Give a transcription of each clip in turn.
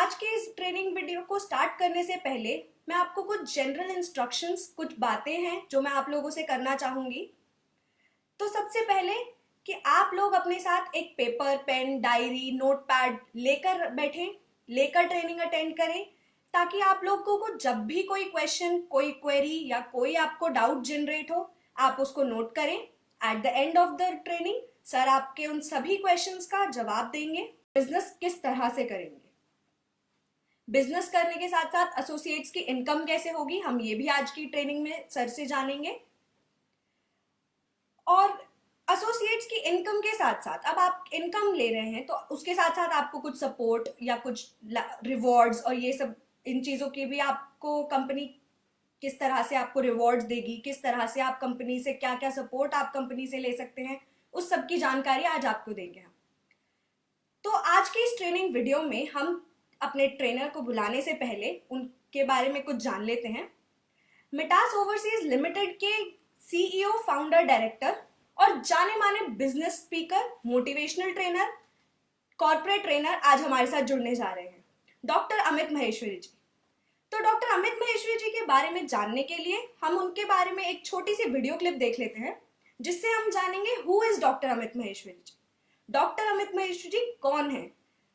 आज के इस ट्रेनिंग वीडियो को स्टार्ट करने से पहले मैं आपको कुछ जनरल इंस्ट्रक्शंस, कुछ बातें हैं जो मैं आप लोगों से करना चाहूंगी। तो सबसे पहले कि आप लोग अपने साथ एक पेपर, पेन, डायरी, नोटपैड लेकर बैठें, लेकर ट्रेनिंग अटेंड करें, ताकि आप लोगों को जब भी कोई क्वेश्चन, कोई क्वेरी या कोई आपको डाउट जनरेट हो, आप उसको नोट करें। At the end of the training sir आपके उन सभी क्वेश्चंस का जवाब देंगे। बिजनेस किस तरह से करेंगे, बिजनेस करने के साथ साथ एसोसिएट्स की इनकम कैसे होगी, हम ये भी आज की ट्रेनिंग में सर से जानेंगे। और एसोसिएट्स की इनकम के साथ साथ, अब आप इनकम ले रहे हैं तो उसके साथ साथ आपको कुछ सपोर्ट या कुछ रिवॉर्ड्स और ये सब, इन चीज़ों की भी आपको कंपनी किस तरह से आपको रिवॉर्ड्स देगी, किस तरह से आप कंपनी से क्या क्या सपोर्ट आप कंपनी से ले सकते हैं, उस सब की जानकारी आज आपको देंगे हम। तो आज की इस ट्रेनिंग वीडियो में हम अपने ट्रेनर को बुलाने से पहले उनके बारे में कुछ जान लेते हैं। मेटास ओवरसीज लिमिटेड के सीईओ, फाउंडर, डायरेक्टर और जाने माने business speaker, motivational trainer, corporate trainer आज हमारे साथ जुड़ने जा रहे हैं, डॉक्टर अमित माहेश्वरी जी। तो डॉक्टर अमित माहेश्वरी जी के बारे में जानने के लिए हम उनके बारे में एक छोटी सी वीडियो क्लिप देख लेते हैं, जिससे हम जानेंगे who is doctor Amit Maheshwari ji, doctor Amit Maheshwari ji कौन है।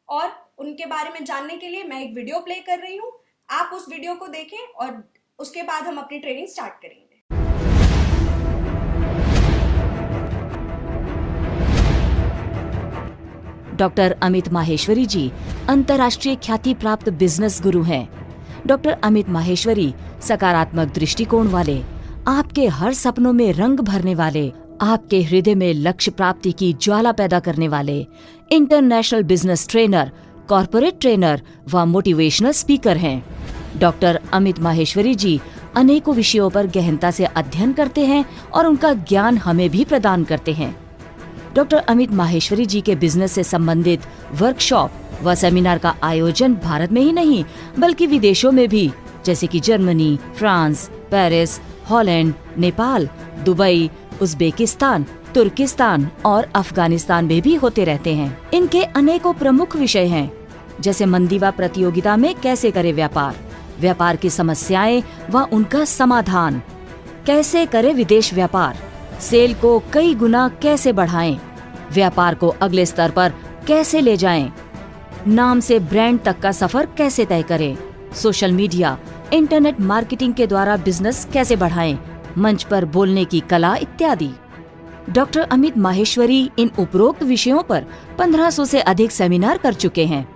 और उनके बारे में जानने के लिए मैं एक वीडियो प्ले कर रही हूँ, आप उस वीडियो को देखें और उसके बाद हम अपनी ट्रेनिंग स्टार्ट करेंगे। डॉक्टर अमित माहेश्वरी जी अंतर्राष्ट्रीय ख्याति प्राप्त बिजनेस गुरु हैं। डॉक्टर अमित माहेश्वरी सकारात्मक दृष्टिकोण वाले, आपके हर सपनों में रंग भरने वाले, आपके हृदय में लक्ष्य प्राप्ति की ज्वाला पैदा करने वाले international business trainer, corporate trainer व मोटिवेशनल स्पीकर हैं। डॉक्टर अमित माहेश्वरी जी अनेकों विषयों पर गहनता से अध्ययन करते हैं और उनका ज्ञान हमें भी प्रदान करते हैं। डॉक्टर अमित माहेश्वरी जी के बिजनेस से संबंधित वर्कशॉप व सेमिनार का आयोजन भारत में ही नहीं बल्कि विदेशों में भी, जैसे कि Germany, France, Paris, Holland, Nepal, Dubai, Uzbekistan, Turkistan और अफगानिस्तान में भी होते रहते हैं। इनके अनेकों प्रमुख विषय हैं, जैसे मंदी व प्रतियोगिता में कैसे करें व्यापार, व्यापार की समस्याएं व उनका समाधान, कैसे करें विदेश व्यापार, सेल को कई गुना कैसे बढ़ाएं, व्यापार को अगले स्तर पर कैसे ले जाएं, नाम से ब्रांड तक का सफर कैसे तय करें, सोशल मीडिया, इंटरनेट मार्केटिंग के द्वारा बिजनेस कैसे बढ़ाएं, मंच पर बोलने की कला इत्यादि। डॉक्टर अमित माहेश्वरी इन उपरोक्त विषयों पर 1500 से अधिक सेमिनार कर चुके हैं।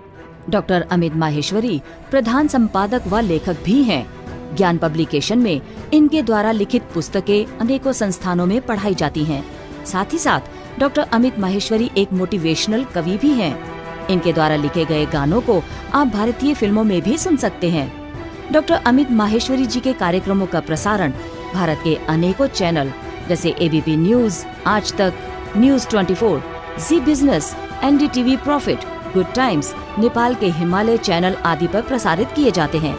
डॉक्टर अमित माहेश्वरी प्रधान संपादक व लेखक भी हैं। ज्ञान पब्लिकेशन में इनके द्वारा लिखित पुस्तकें अनेकों संस्थानों में पढ़ाई जाती हैं। साथ ही साथ डॉक्टर अमित माहेश्वरी एक मोटिवेशनल कवि भी हैं। इनके द्वारा लिखे गए गानों को आप भारतीय फिल्मों में भी सुन सकते हैं। डॉक्टर अमित माहेश्वरी जी के कार्यक्रमों का प्रसारण भारत के अनेकों चैनल जैसे ABP news, Aaj Tak, news 24, Zee business, NDTV profit, good times, Nepal के हिमालय चैनल आदि पर प्रसारित किए जाते हैं।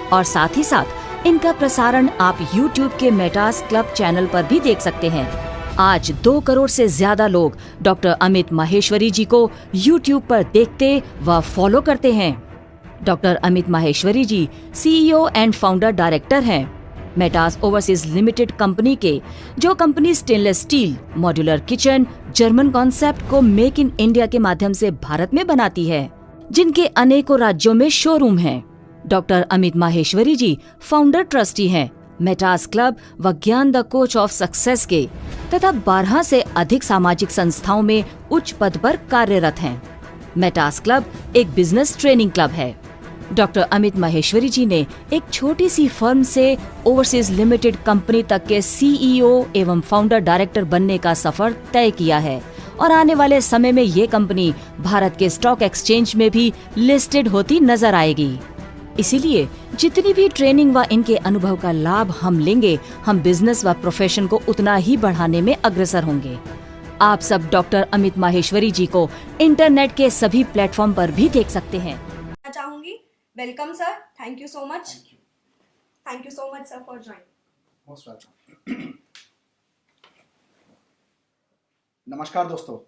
और साथ ही साथ इनका प्रसारण आप यूट्यूब के मेटास क्लब चैनल पर भी देख सकते हैं। आज 2 करोड़ से ज्यादा लोग डॉक्टर अमित माहेश्वरी जी को यूट्यूब पर देखते व फॉलो करते हैं। Doctor Amit Maheshwari ji CEO and founder director हैं मेटास ओवरसीज लिमिटेड कंपनी के, जो company stainless steel, modular kitchen, German concept को मेक इन इंडिया के माध्यम से भारत में बनाती है, जिनके अनेकों राज्यों में शोरूम हैं। डॉक्टर अमित माहेश्वरी जी फाउंडर ट्रस्टी हैं मेटास क्लब व ज्ञान द कोच ऑफ सक्सेस के, तथा 12 से अधिक सामाजिक संस्थाओं में उच्च पद पर कार्यरत हैं। मेटास क्लब एक बिजनेस ट्रेनिंग क्लब है। डॉक्टर अमित माहेश्वरी जी ने एक छोटी सी फर्म से ओवरसीज लिमिटेड कंपनी तक के सीईओ एवं फाउंडर डायरेक्टर बनने का सफर तय किया है और आने वाले समय में ये कंपनी भारत के स्टॉक एक्सचेंज में भी लिस्टेड होती नजर आएगी। इसीलिए जितनी भी ट्रेनिंग व इनके अनुभव का लाभ हम लेंगे, हम बिजनेस व प्रोफेशन को उतना ही बढ़ाने में अग्रसर होंगे। आप सब डॉक्टर अमित माहेश्वरी जी को इंटरनेट के सभी प्लेटफॉर्म पर भी देख सकते हैं। चाहूंगी welcome sir, thank you so much, thank you so much sir for joining. Most welcome. नमस्कार दोस्तों,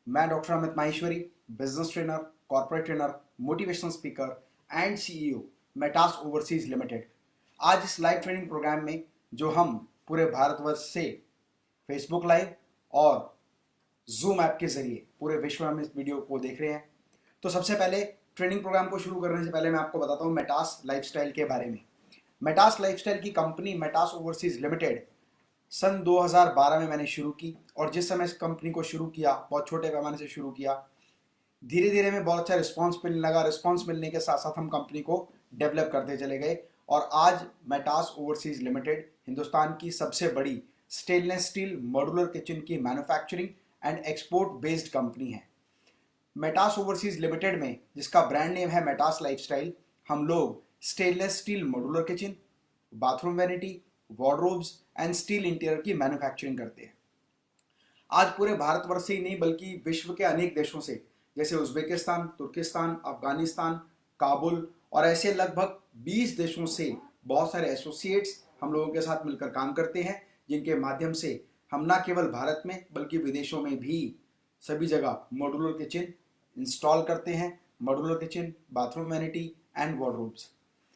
मैं doctor Amit Maheshwari, business trainer, corporate trainer, motivational speaker and CEO Metas overseas limited. आज इस लाइव ट्रेनिंग प्रोग्राम में जो हम पूरे भारतवर्ष से फेसबुक लाइव और जूम ऐप के जरिए पूरे विश्व में हम इस वीडियो को देख रहे हैं, तो सबसे पहले ट्रेनिंग प्रोग्राम को शुरू करने से पहले मैं आपको बताता हूँ मेटास लाइफस्टाइल के बारे में। मेटास लाइफस्टाइल की कंपनी मेटास ओवरसीज लिमिटेड सन 2012 में मैंने शुरू की, और जिस समय इस कंपनी को शुरू किया बहुत छोटे पैमाने से शुरू किया। धीरे धीरे में बहुत अच्छा रिस्पांस मिलने लगा। रिस्पांस मिलने के साथ साथ हम कंपनी को डेवलप करते चले गए, और आज मेटास ओवरसीज लिमिटेड हिंदुस्तान की सबसे बड़ी स्टेनलेस स्टील मॉड्यूलर किचन की manufacturing and export based company है। मेटास ओवरसीज लिमिटेड में, जिसका ब्रांड नेम है मेटास लाइफस्टाइल, हम लोग stainless steel modular kitchen, bathroom vanity, wardrobes and steel interior की मैन्युफैक्चरिंग करते हैं। आज पूरे भारतवर्ष से ही नहीं बल्कि विश्व के अनेक देशों से, जैसे उज्बेकिस्तान, तुर्किस्तान, अफगानिस्तान, काबुल और ऐसे लगभग 20 देशों से बहुत सारे एसोसिएट्स हम लोगों के साथ मिलकर काम करते हैं, जिनके माध्यम से हम ना केवल भारत में बल्कि विदेशों में भी सभी जगह मॉड्यूलर किचन इंस्टॉल करते हैं। Modular kitchen, bathroom vanity and wardrobes.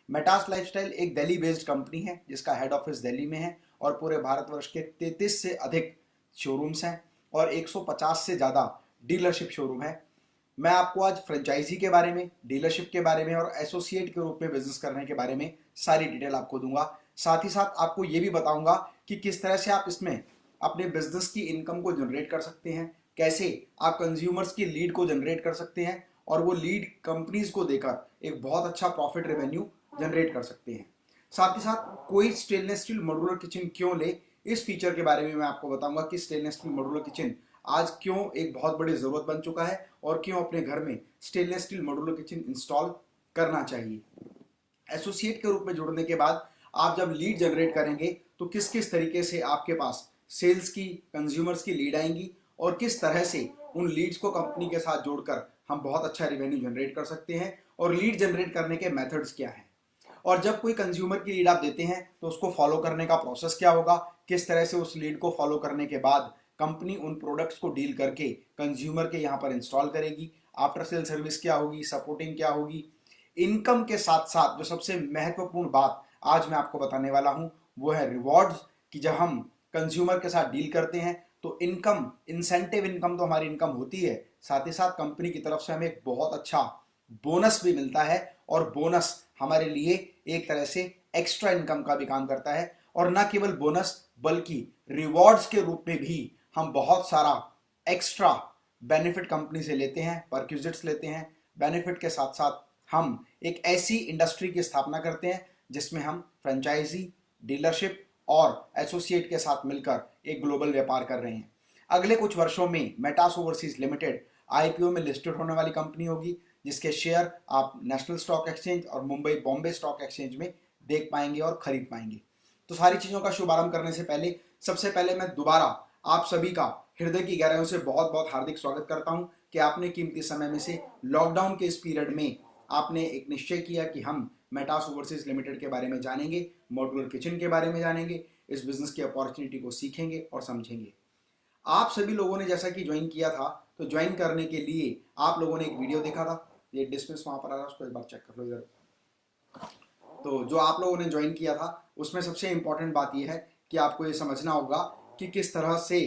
Metas lifestyle एक दिल्ली बेस्ड कंपनी है जिसका हेड ऑफिस दिल्ली में है, और पूरे भारतवर्ष के 33 से अधिक शोरूम्स हैं और 150 से ज़्यादा डीलरशिप शोरूम है। मैं आपको आज फ्रेंचाइजी के बारे में, डीलरशिप के बारे में और एसोसिएट के रूप में बिजनेस करने के बारे में सारी डिटेल आपको दूंगा। साथ ही साथ आपको ये भी बताऊंगा कि किस तरह से आप इसमें अपने बिजनेस की इनकम को जनरेट कर सकते हैं, कैसे आप कंज्यूमर्स की लीड को जनरेट कर सकते हैं और वो लीड कंपनीज को देकर एक बहुत अच्छा प्रॉफिट रेवेन्यू जनरेट कर सकते हैं। साथ ही साथ कोई स्टेनलेस स्टील मॉड्यूलर किचन क्यों ले, इस फीचर के बारे में मैं आपको बताऊंगा कि स्टेनलेस स्टील मॉड्यूलर किचन आज क्यों एक बहुत बड़ी जरूरत बन चुका है और क्यों अपने घर में stainless steel modular kitchen install करना चाहिए। एसोसिएट के रूप में जुड़ने के बाद आप जब लीड जनरेट करेंगे तो किस किस तरीके से आपके पास सेल्स की, कंज्यूमर्स की लीड आएंगी और किस तरह से उन लीड्स को कंपनी के साथ जोड़कर हम बहुत अच्छा रेवेन्यू जनरेट कर सकते हैं, और लीड जनरेट करने के मेथड्स क्या हैं, और जब कोई कंज्यूमर की लीड आप देते हैं तो उसको फॉलो करने का प्रोसेस क्या होगा, किस तरह से उस लीड को फॉलो करने के बाद कंपनी उन प्रोडक्ट्स को डील करके कंज्यूमर के यहाँ पर इंस्टॉल करेगी, आफ्टर सेल सर्विस क्या होगी, सपोर्टिंग क्या होगी। इनकम के साथ साथ जो सबसे महत्वपूर्ण बात आज मैं आपको बताने वाला हूँ वो है रिवॉर्ड्स, कि जब हम कंज्यूमर के साथ डील करते हैं तो इनकम, इंसेंटिव इनकम तो हमारी इनकम होती है, साथ ही साथ कंपनी की तरफ से हमें एक बहुत अच्छा बोनस भी मिलता है, और बोनस हमारे लिए एक तरह से एक्स्ट्रा इनकम का भी काम करता है। और ना केवल बोनस बल्कि रिवॉर्ड्स के रूप में भी हम बहुत सारा एक्स्ट्रा बेनिफिट कंपनी से लेते हैं, परक्विजिट्स लेते हैं। बेनिफिट के साथ साथ हम एक ऐसी इंडस्ट्री की स्थापना करते हैं जिसमें हम फ्रेंचाइजी, डीलरशिप और एसोसिएट के साथ मिलकर एक ग्लोबल व्यापार कर रहे हैं। अगले कुछ वर्षों में मेटास ओवरसीज लिमिटेड आईपीओ में लिस्टेड होने वाली कंपनी होगी, जिसके शेयर आप नेशनल स्टॉक एक्सचेंज और मुंबई बॉम्बे स्टॉक एक्सचेंज में देख पाएंगे और खरीद पाएंगे। तो सारी चीज़ों का शुभारंभ करने से पहले सबसे पहले मैं दोबारा आप सभी का हृदय की गहराइयों से बहुत बहुत हार्दिक स्वागत करता हूं कि आपने कीमती समय में से लॉकडाउन के इस पीरियड में आपने एक निश्चय किया कि हम मेटास ओवरसीज लिमिटेड के बारे में जानेंगे, मॉड्यूलर किचन के बारे में जानेंगे, इस बिजनेस की अपॉर्चुनिटी को सीखेंगे और समझेंगे। आप सभी लोगों ने जैसा कि ज्वाइन किया था, तो ज्वाइन करने के लिए आप लोगों ने एक वीडियो देखा था, ये डिस्मिस वहां पर आ रहा है, उसको एक बार चेक कर लो इधर। तो जो आप लोगों ने ज्वाइन किया था उसमें सबसे इंपॉर्टेंट बात यह है कि आपको ये समझना होगा कि किस तरह से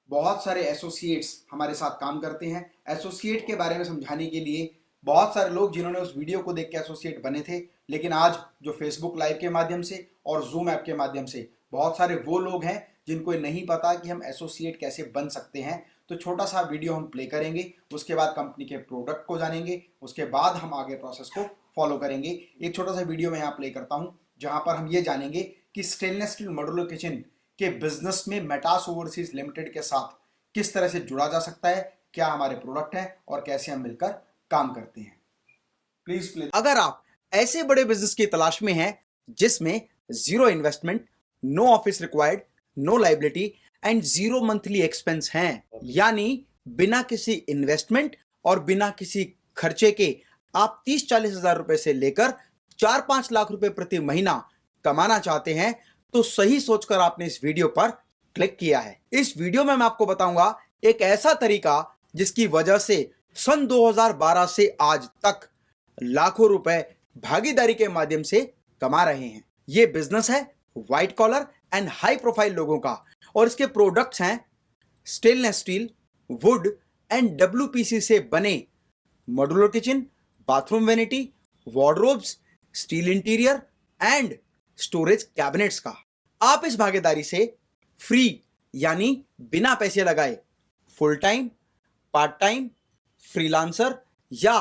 बहुत सारे एसोसिएट्स हमारे साथ काम करते हैं। एसोसिएट के बारे में समझाने के लिए बहुत सारे लोग जिन्होंने उस वीडियो को देख के एसोसिएट बने थे, लेकिन आज जो फेसबुक लाइव के माध्यम से और जूम ऐप के माध्यम से बहुत सारे वो लोग हैं जिनको नहीं पता कि हम एसोसिएट कैसे बन सकते हैं। तो छोटा सा वीडियो हम प्ले करेंगे, उसके बाद कंपनी के प्रोडक्ट को जानेंगे, उसके बाद हम आगे प्रोसेस को फॉलो करेंगे। एक छोटा सा वीडियो मैं यहाँ प्ले करता हूँ जहाँ पर हम ये जानेंगे कि स्टेनलेस स्टील मॉड्यूलर किचन के बिजनेस में मेटास ओवरसीज लिमिटेड के साथ किस तरह से जुड़ा जा सकता है, क्या हमारे प्रोडक्ट हैं और कैसे हम मिलकर काम करते हैं। Please please. अगर आप ऐसे बड़े बिजनेस की तलाश में हैं जिसमें zero investment, no office required, no liability and zero monthly expense हैं, यानी बिना किसी इन्वेस्टमेंट और बिना किसी खर्चे के आप 30-40 हजार रुपए से लेकर 4-5 लाख रुपए प्रति महीना कमाना चाहते हैं, तो सही सोचकर आपने इस वीडियो पर क्लिक किया है। इस वीडियो में मैं आपको बताऊंगा एक ऐसा तरीका जिसकी वजह से सन 2012 से आज तक लाखों रुपए भागीदारी के माध्यम से कमा रहे हैं। ये बिजनेस है white collar and high profile लोगों का और इसके प्रोडक्ट्स हैं stainless steel, wood and WPC से बने modular kitchen, bathroom vanity, wardrobes, steel interior and storage cabinets का। आप इस भागीदारी से फ्री यानी बिना पैसे लगाए full time, part time, freelancer या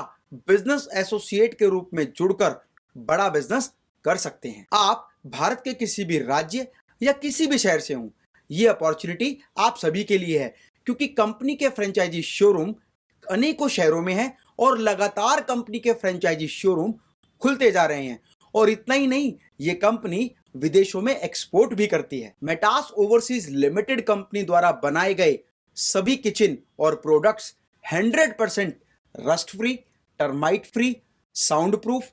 बिजनेस एसोसिएट के रूप में जुड़कर बड़ा बिजनेस कर सकते हैं। आप भारत के किसी भी राज्य या किसी भी शहर से हों, ये अपॉर्चुनिटी आप सभी के लिए है क्योंकि कंपनी के फ्रेंचाइजी शोरूम अनेकों शहरों में हैं और लगातार कंपनी के फ्रेंचाइजी शोरूम खुलते जा रहे हैं। और इतना ही नहीं, ये कंपनी विदेशों में एक्सपोर्ट भी करती है। मेटास ओवरसीज लिमिटेड कंपनी द्वारा बनाए गए सभी किचन और products 100% rust free, termite free, sound proof,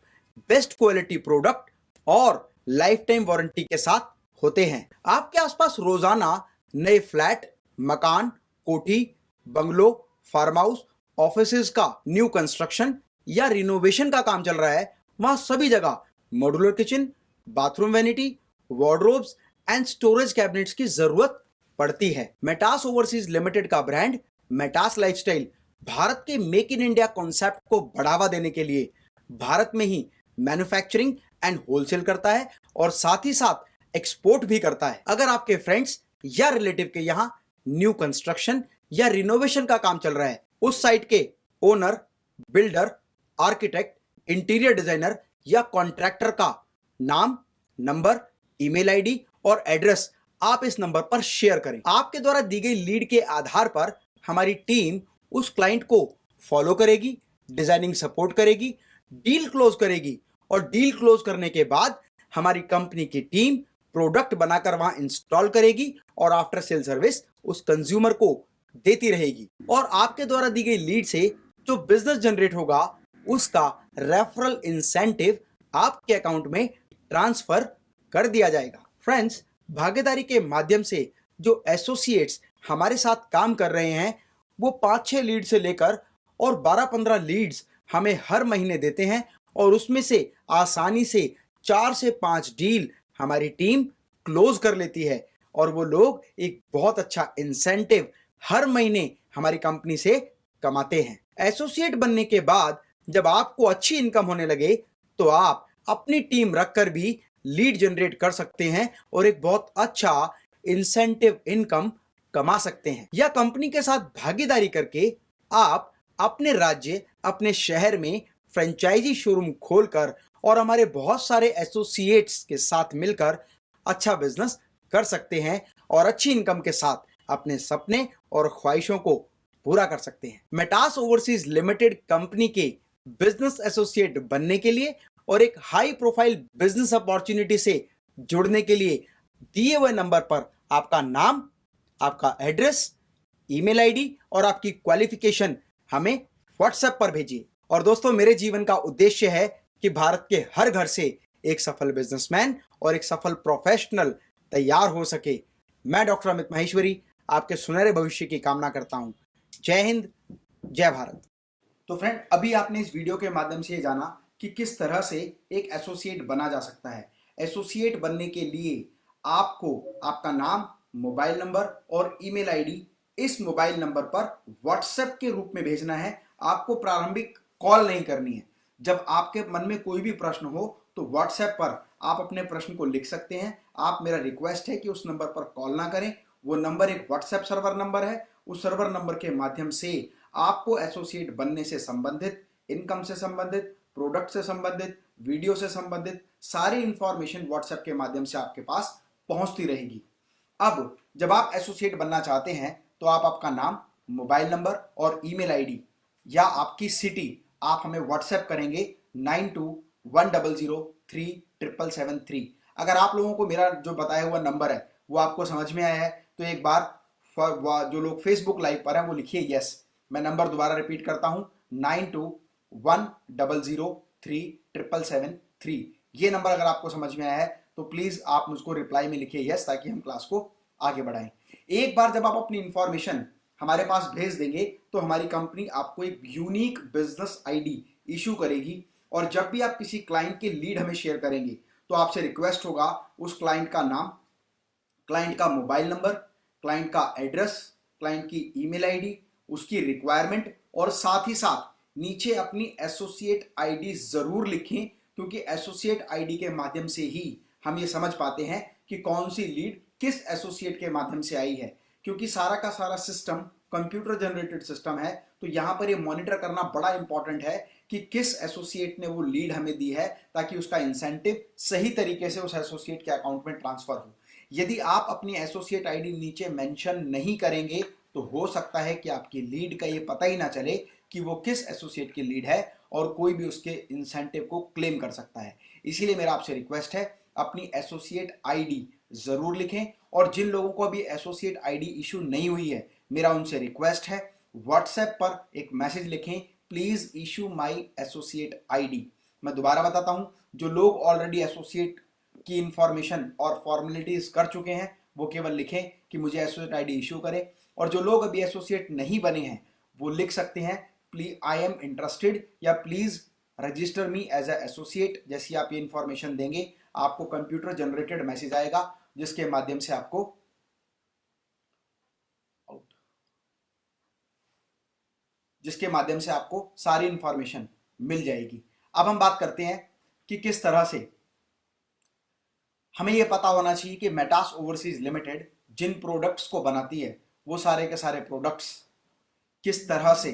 best quality product और लाइफ टाइम वारंटी के साथ होते हैं। आपके आसपास रोजाना नए फ्लैट, मकान, कोठी, बंगलो, फार्म हाउस, ऑफिसेज का न्यू कंस्ट्रक्शन या रिनोवेशन का काम चल रहा है, वहां सभी जगह modular kitchen, bathroom vanity, wardrobes and storage cabinets की जरूरत पड़ती है। मेटास ओवरसीज लिमिटेड का ब्रांड मेटास लाइफस्टाइल भारत के मेक इन इंडिया कॉन्सेप्ट को बढ़ावा देने के लिए भारत में ही मैन्युफैक्चरिंग एंड होलसेल करता है और साथ ही साथ एक्सपोर्ट भी करता है। अगर आपके फ्रेंड्स या रिलेटिव के यहाँ न्यू कंस्ट्रक्शन या रिनोवेशन का काम चल रहा है, उस साइट के owner, builder, architect, interior designer या कॉन्ट्रैक्टर का नाम, नंबर, ईमेल आईडी और एड्रेस आप इस नंबर पर शेयर करें। आपके द्वारा दी गई लीड के आधार पर हमारी टीम उस क्लाइंट को फॉलो करेगी, डिजाइनिंग सपोर्ट करेगी, डील क्लोज करेगी और डील क्लोज करने के बाद हमारी कंपनी की टीम प्रोडक्ट बनाकर वहां इंस्टॉल करेगी और आफ्टर सेल सर्विस उस कंज्यूमर को देती रहेगी। और आपके द्वारा दी गई लीड से जो बिजनेस जनरेट होगा उसका रेफरल इंसेंटिव आपके अकाउंट में ट्रांसफर कर दिया जाएगा। फ्रेंड्स, भागीदारी के माध्यम से जो एसोसिएट्स हमारे साथ काम कर रहे हैं वो 5-6 लीड से लेकर और 12-15 लीड्स हमें हर महीने देते हैं और उसमें से आसानी से 4 से 5 डील हमारी टीम क्लोज कर लेती है और वो लोग एक बहुत अच्छा इंसेंटिव हर महीने हमारी कंपनी से कमाते हैं। एसोसिएट बनने के बाद जब आपको अच्छी इनकम होने लगे तो आप अपनी टीम रखकर भी लीड जनरेट कर सकते हैं और एक बहुत अच्छा इंसेंटिव इनकम कमा सकते हैं। या कंपनी के साथ भागीदारी करके आप अपने राज्य, अपने शहर में फ्रेंचाइजी शोरूम खोलकर और हमारे बहुत सारे एसोसिएट्स के साथ मिलकर अच्छा बिजनेस कर सकते हैं और अच्छी इनकम के साथ अपने सपने और ख्वाहिशों को पूरा कर सकते हैं। मेटास ओवरसीज लिमिटेड कंपनी के बिजनेस एसोसिएट बनने के लिए और एक हाई प्रोफाइल बिजनेस अपॉर्चुनिटी से जुड़ने के लिए दिए हुए नंबर पर आपका नाम, आपका एड्रेस, ईमेल आईडी और आपकी क्वालिफिकेशन हमें व्हाट्सएप पर भेजिए। और दोस्तों, मेरे जीवन का उद्देश्य है कि भारत के हर घर से एक सफल बिजनेसमैन और एक सफल प्रोफेशनल तैयार हो सके। मैं डॉक्टर अमित माहेश्वरी आपके सुनहरे भविष्य की कामना करता हूं। जय हिंद, जय भारत। तो फ्रेंड, अभी आपने इस वीडियो के माध्यम से ये जाना कि किस तरह से एक एसोसिएट बना जा सकता है। एसोसिएट बनने के लिए आपको आपका नाम, मोबाइल नंबर और ईमेल आईडी इस मोबाइल नंबर पर व्हाट्सएप के रूप में भेजना है। आपको प्रारंभिक कॉल नहीं करनी है। जब आपके मन में कोई भी प्रश्न हो तो व्हाट्सएप पर आप अपने प्रश्न को लिख सकते हैं। आप, मेरा रिक्वेस्ट है कि उस नंबर पर कॉल ना करें। वो नंबर एक व्हाट्सएप सर्वर नंबर है। उस सर्वर नंबर के माध्यम से आपको एसोसिएट बनने से संबंधित, इनकम से संबंधित, प्रोडक्ट से संबंधित, वीडियो से संबंधित सारी इंफॉर्मेशन व्हाट्सएप के माध्यम से आपके पास पहुंचती रहेगी। अब जब आप एसोसिएट बनना चाहते हैं तो आप आपका नाम, मोबाइल नंबर और ईमेल आईडी या आपकी सिटी आप हमें व्हाट्सएप करेंगे 9210037773। अगर आप लोगों को मेरा जो बताया हुआ नंबर है वो आपको समझ में आया है तो एक बार जो लोग फेसबुक लाइव पर हैं वो लिखिए यस। मैं नंबर दोबारा रिपीट करता हूं 9210037773। ये नंबर अगर आपको समझ में आया है तो प्लीज आप मुझको रिप्लाई में लिखिए यस, ताकि हम क्लास को आगे बढ़ाएं। एक बार जब आप अपनी इंफॉर्मेशन हमारे पास भेज देंगे तो हमारी कंपनी आपको एक यूनिक बिजनेस आईडी इशू करेगी और जब भी आप किसी क्लाइंट के लीड हमें शेयर करेंगे तो आपसे रिक्वेस्ट होगा उस क्लाइंट का नाम, क्लाइंट का मोबाइल नंबर, क्लाइंट का एड्रेस, क्लाइंट की ईमेल आईडी, उसकी रिक्वायरमेंट और साथ ही साथ नीचे अपनी एसोसिएट आईडी जरूर लिखें, क्योंकि एसोसिएट आईडी के माध्यम से ही हम ये समझ पाते हैं कि कौन सी लीड किस एसोसिएट के माध्यम से आई है। क्योंकि सारा का सारा सिस्टम कंप्यूटर जनरेटेड सिस्टम है, तो यहां पर ये मॉनिटर करना बड़ा इंपॉर्टेंट है कि किस एसोसिएट ने वो लीड हमें दी है, ताकि उसका इंसेंटिव सही तरीके से उस एसोसिएट के अकाउंट में ट्रांसफर हो। यदि आप अपनी एसोसिएट आईडी नीचे मेंशन नहीं करेंगे तो हो सकता है कि आपकी लीड का ये पता ही ना चले कि वो किस एसोसिएट की लीड है और कोई भी उसके इंसेंटिव को क्लेम कर सकता है। इसीलिए मेरा आपसे रिक्वेस्ट है, अपनी एसोसिएट आईडी जरूर लिखें। और जिन लोगों को अभी एसोसिएट आईडी इशू नहीं हुई है, मेरा उनसे रिक्वेस्ट है, व्हाट्सएप पर एक मैसेज लिखें, please issue my associate ID. मैं दोबारा बताता हूं, जो लोग ऑलरेडी एसोसिएट की इंफॉर्मेशन और फॉर्मेलिटीज कर चुके हैं वो केवल लिखें कि मुझे एसोसिएट आईडी इशू करें, और जो लोग अभी एसोसिएट नहीं बने हैं वो लिख सकते हैं प्लीज आई एम इंटरेस्टेड या please register me as a associate. जैसी आप ये इंफॉर्मेशन देंगे आपको कंप्यूटर जनरेटेड मैसेज आएगा जिसके माध्यम से आपको सारी इंफॉर्मेशन मिल जाएगी। अब हम बात करते हैं कि किस तरह से हमें यह पता होना चाहिए कि मेटास ओवरसीज लिमिटेड जिन प्रोडक्ट्स को बनाती है वो सारे के सारे प्रोडक्ट्स किस तरह से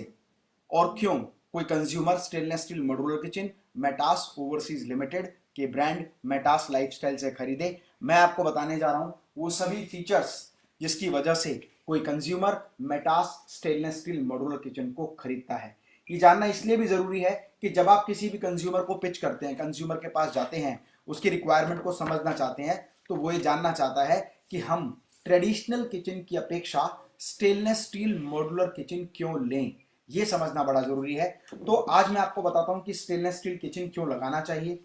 और क्यों कोई consumer stainless steel modular kitchen Metas overseas limited के ब्रांड मेटास लाइफस्टाइल से खरीदे। मैं आपको बताने जा रहा हूं वो सभी फीचर्स जिसकी वजह से कोई consumer Metas stainless steel modular kitchen को खरीदता है। ये जानना इसलिए भी जरूरी है कि जब आप किसी भी कंज्यूमर को पिच करते हैं, कंज्यूमर के पास जाते हैं, उसकी रिक्वायरमेंट को समझना चाहते हैं, तो वो ये जानना चाहता है कि हम ट्रेडिशनल किचन की अपेक्षा स्टेनलेस स्टील मॉड्यूलर किचन क्यों लें, ये समझना बड़ा जरूरी है। तो आज मैं आपको बताता हूं कि स्टेनलेस स्टील किचन क्यों लगाना चाहिए,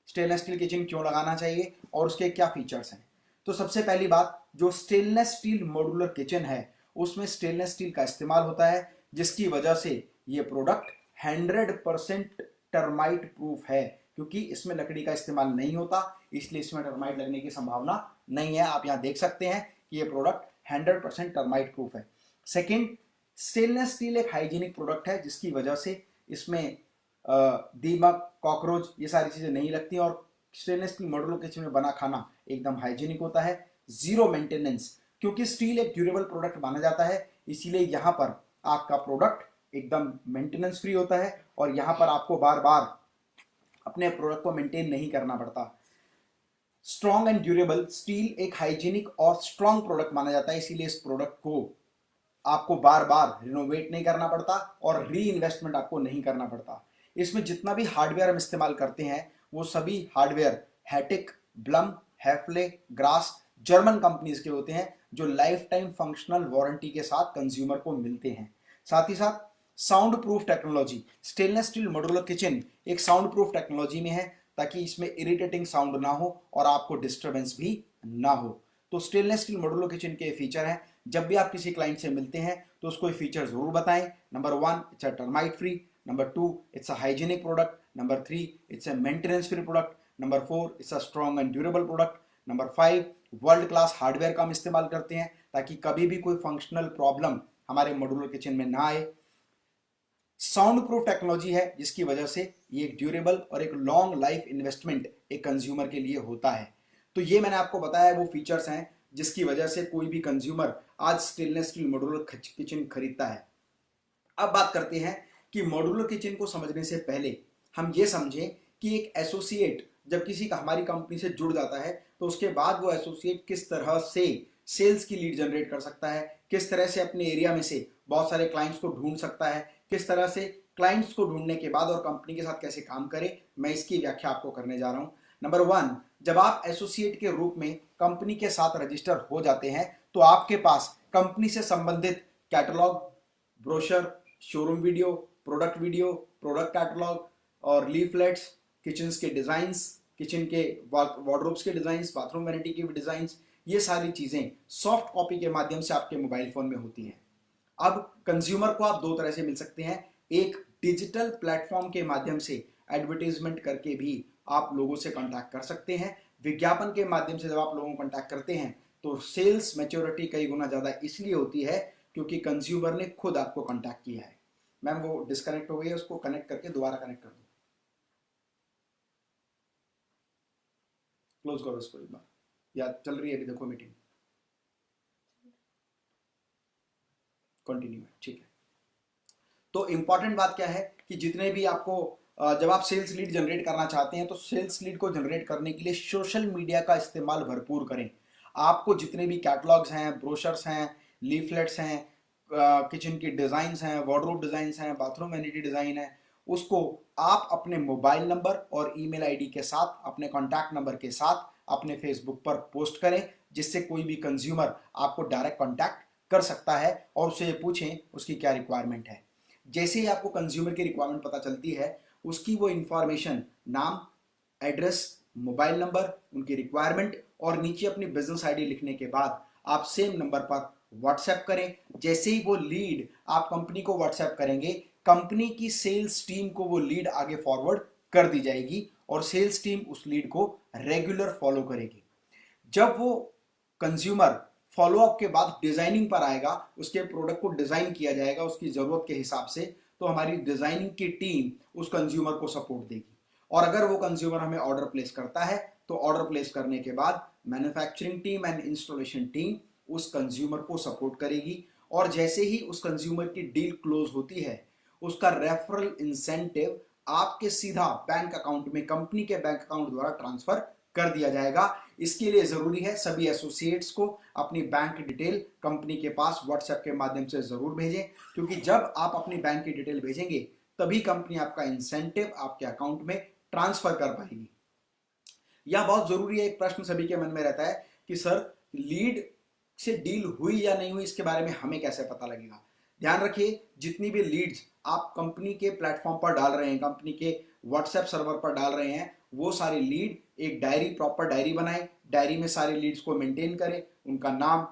स्टेनलेस स्टील किचन क्यों लगाना चाहिए और उसके क्या फीचर्स हैं। तो सबसे पहली बात, जो स्टेनलेस स्टील मॉड्यूलर किचन है उसमें स्टेनलेस स्टील का इस्तेमाल होता है, जिसकी वजह से ये प्रोडक्ट 100% टर्माइट प्रूफ है, क्योंकि इसमें लकड़ी का इस्तेमाल नहीं होता, इसलिए इसमें टर्माइट लगने की संभावना नहीं है। आप यहां देख सकते हैं कि ये प्रोडक्ट 100% टर्माइट प्रूफ है। सेकंड, स्टेनलेस स्टील एक हाइजीनिक प्रोडक्ट है, जिसकी वजह से इसमें दीमक, कॉकरोच ये सारी चीजें नहीं लगती, और स्टेनलेस स्टील मॉड्यूलर किचन में बना खाना एकदम हाइजीनिक होता है। जीरो मेंटेनेंस, क्योंकि स्टील एक ड्यूरेबल प्रोडक्ट माना जाता है, इसीलिए यहां पर आपका प्रोडक्ट एकदम मेंटेनेंस फ्री होता है और यहां पर आपको बार बार अपने प्रोडक्ट को मेंटेन नहीं करना पड़ता। स्ट्रॉन्ग एंड ड्यूरेबल, स्टील एक हाइजीनिक और स्ट्रॉन्ग प्रोडक्ट माना जाता है, इसीलिए इस प्रोडक्ट को आपको बार बार रिनोवेट नहीं करना पड़ता और री इन्वेस्टमेंट आपको नहीं करना पड़ता। इसमें जितना भी हार्डवेयर हम इस्तेमाल करते हैं वो सभी hardware Hettich, Blum, Hafele, Grass German companies के होते हैं, जो लाइफ टाइम फंक्शनल वारंटी के साथ कंज्यूमर को मिलते हैं। साथ ही साथ sound proof technology, stainless steel modular kitchen एक साउंड प्रूफ टेक्नोलॉजी में है, ताकि इसमें इरिटेटिंग साउंड ना हो और आपको डिस्टर्बेंस भी ना हो। तो स्टेनलेस स्टील मॉड्यूलर किचन के फीचर हैं, जब भी आप किसी क्लाइंट से मिलते हैं तो उसको ये फीचर जरूर बताएं। Number 1, it's a termite free. Number 2, it's a hygienic product. Number 3, it's a maintenance free product. Number 4, it's a strong and durable product. Number 5, world class hardware का हम इस्तेमाल करते हैं, ताकि कभी भी कोई फंक्शनल प्रॉब्लम हमारे मॉड्यूलर किचन में ना आए। साउंड प्रूफ टेक्नोलॉजी है, जिसकी वजह से ये एक ड्यूरेबल और एक लॉन्ग लाइफ इन्वेस्टमेंट एक कंज्यूमर के लिए होता है। तो ये मैंने आपको बताया वो फीचर्स हैं जिसकी वजह से कोई भी कंज्यूमर आज स्टेनलेस स्टील मॉड्यूलर किचन खरीदता है। अब बात करते हैं कि मॉड्यूलर किचन को समझने से पहले हम ये समझें कि एक एसोसिएट जब किसी का हमारी कंपनी से जुड़ जाता है तो उसके बाद वो एसोसिएट किस तरह से सेल्स की लीड जनरेट कर सकता है, किस तरह से अपने एरिया में से बहुत सारे क्लाइंट्स को ढूंढ सकता है, किस तरह से क्लाइंट्स को ढूंढने के बाद और कंपनी के साथ कैसे काम करे, मैं इसकी व्याख्या आपको करने जा रहा हूं। नंबर 1, जब आप एसोसिएट के रूप में कंपनी के साथ रजिस्टर हो जाते हैं तो आपके पास कंपनी से संबंधित catalogue, brochure, showroom video, product catalogue और लीफलेट्स, किचन्स के डिजाइंस, किचन के वार्डरोब्स के डिजाइंस, बाथरूम वैनिटी के भी डिजाइंस, ये सारी चीजें सॉफ्ट कॉपी के माध्यम से आपके मोबाइल फोन में होती हैं। अब कंज्यूमर को आप दो तरह से मिल सकते हैं, एक डिजिटल प्लेटफॉर्म के माध्यम से एडवर्टीजमेंट करके भी आप लोगों से कांटेक्ट कर सकते हैं। विज्ञापन के माध्यम से जब आप लोगों को कांटेक्ट करते हैं तो सेल्स मैच्योरिटी कई गुना ज़्यादा इसलिए होती है क्योंकि कंज्यूमर ने खुद आपको कांटेक्ट किया है। मैम वो डिस्कनेक्ट हो गई है, उसको कनेक्ट करके दोबारा कनेक्ट कर दो, क्लोज करो इसको एक बार, या चल रही है अभी देखो मीटिंग, कंटिन्यू है, ठीक है। तो इंपॉर्टेंट बात क्या है कि जितने भी आपको जब आप सेल्स लीड जनरेट करना चाहते हैं तो सेल्स लीड को जनरेट करने के लिए सोशल मीडिया का इस्तेमाल भरपूर करें। आपको जितने भी कैटलॉग्स हैं, ब्रोशर्स हैं, लीफलेट्स हैं, किचन की डिज़ाइंस हैं, वार्डरोब डिज़ाइंस हैं, बाथरूम वैनिटी डिज़ाइन है, उसको आप अपने मोबाइल नंबर और ईमेल आईडी के साथ, अपने कॉन्टैक्ट नंबर के साथ अपने फेसबुक पर पोस्ट करें, जिससे कोई भी कंज्यूमर आपको डायरेक्ट कॉन्टैक्ट कर सकता है और उससे ये पूछें उसकी क्या रिक्वायरमेंट है। जैसे ही आपको कंज्यूमर की रिक्वायरमेंट पता चलती है, उसकी वो इंफॉर्मेशन, नाम, एड्रेस, मोबाइल नंबर, उनकी रिक्वायरमेंट और नीचे अपनी बिजनेस आईडी लिखने के बाद आप सेम नंबर पर व्हाट्सएप करें। जैसे ही वो लीड आप कंपनी को व्हाट्सएप करेंगे, कंपनी की सेल्स टीम को वो लीड आगे फॉरवर्ड कर दी जाएगी और सेल्स टीम उस लीड को रेगुलर फॉलो करेगी। जब वो कंज्यूमर फॉलोअप के बाद डिजाइनिंग पर आएगा, उसके प्रोडक्ट को डिजाइन किया जाएगा उसकी जरूरत के हिसाब से, तो हमारी डिजाइनिंग की टीम उस कंज्यूमर को सपोर्ट देगी। और अगर वो कंज्यूमर हमें ऑर्डर प्लेस करता है तो ऑर्डर प्लेस करने के बाद manufacturing team and installation team उस कंज्यूमर को सपोर्ट करेगी और जैसे ही उस कंज्यूमर की डील क्लोज होती है, उसका रेफरल इंसेंटिव आपके सीधा बैंक अकाउंट में, कंपनी के बैंक अकाउंट द्वारा ट्रांसफर कर दिया जाएगा। इसके लिए जरूरी है सभी एसोसिएट्स को अपनी बैंक डिटेल कंपनी के पास व्हाट्सएप के माध्यम से जरूर भेजें, क्योंकि जब आप अपनी बैंक की डिटेल भेजेंगे तभी कंपनी आपका इंसेंटिव आपके अकाउंट में ट्रांसफर कर पाएगी। यह बहुत जरूरी है। एक प्रश्न सभी के मन में रहता है कि सर लीड से डील हुई या नहीं हुई, इसके बारे में हमें कैसे पता लगेगा। ध्यान रखिए, जितनी भी लीड्स आप कंपनी के प्लेटफॉर्म पर डाल रहे हैं, कंपनी के व्हाट्सएप सर्वर पर डाल रहे हैं, वो सारी लीड एक डायरी, प्रॉपर डायरी बनाएं, डायरी में सारे लीड्स को मेंटेन करें, उनका नाम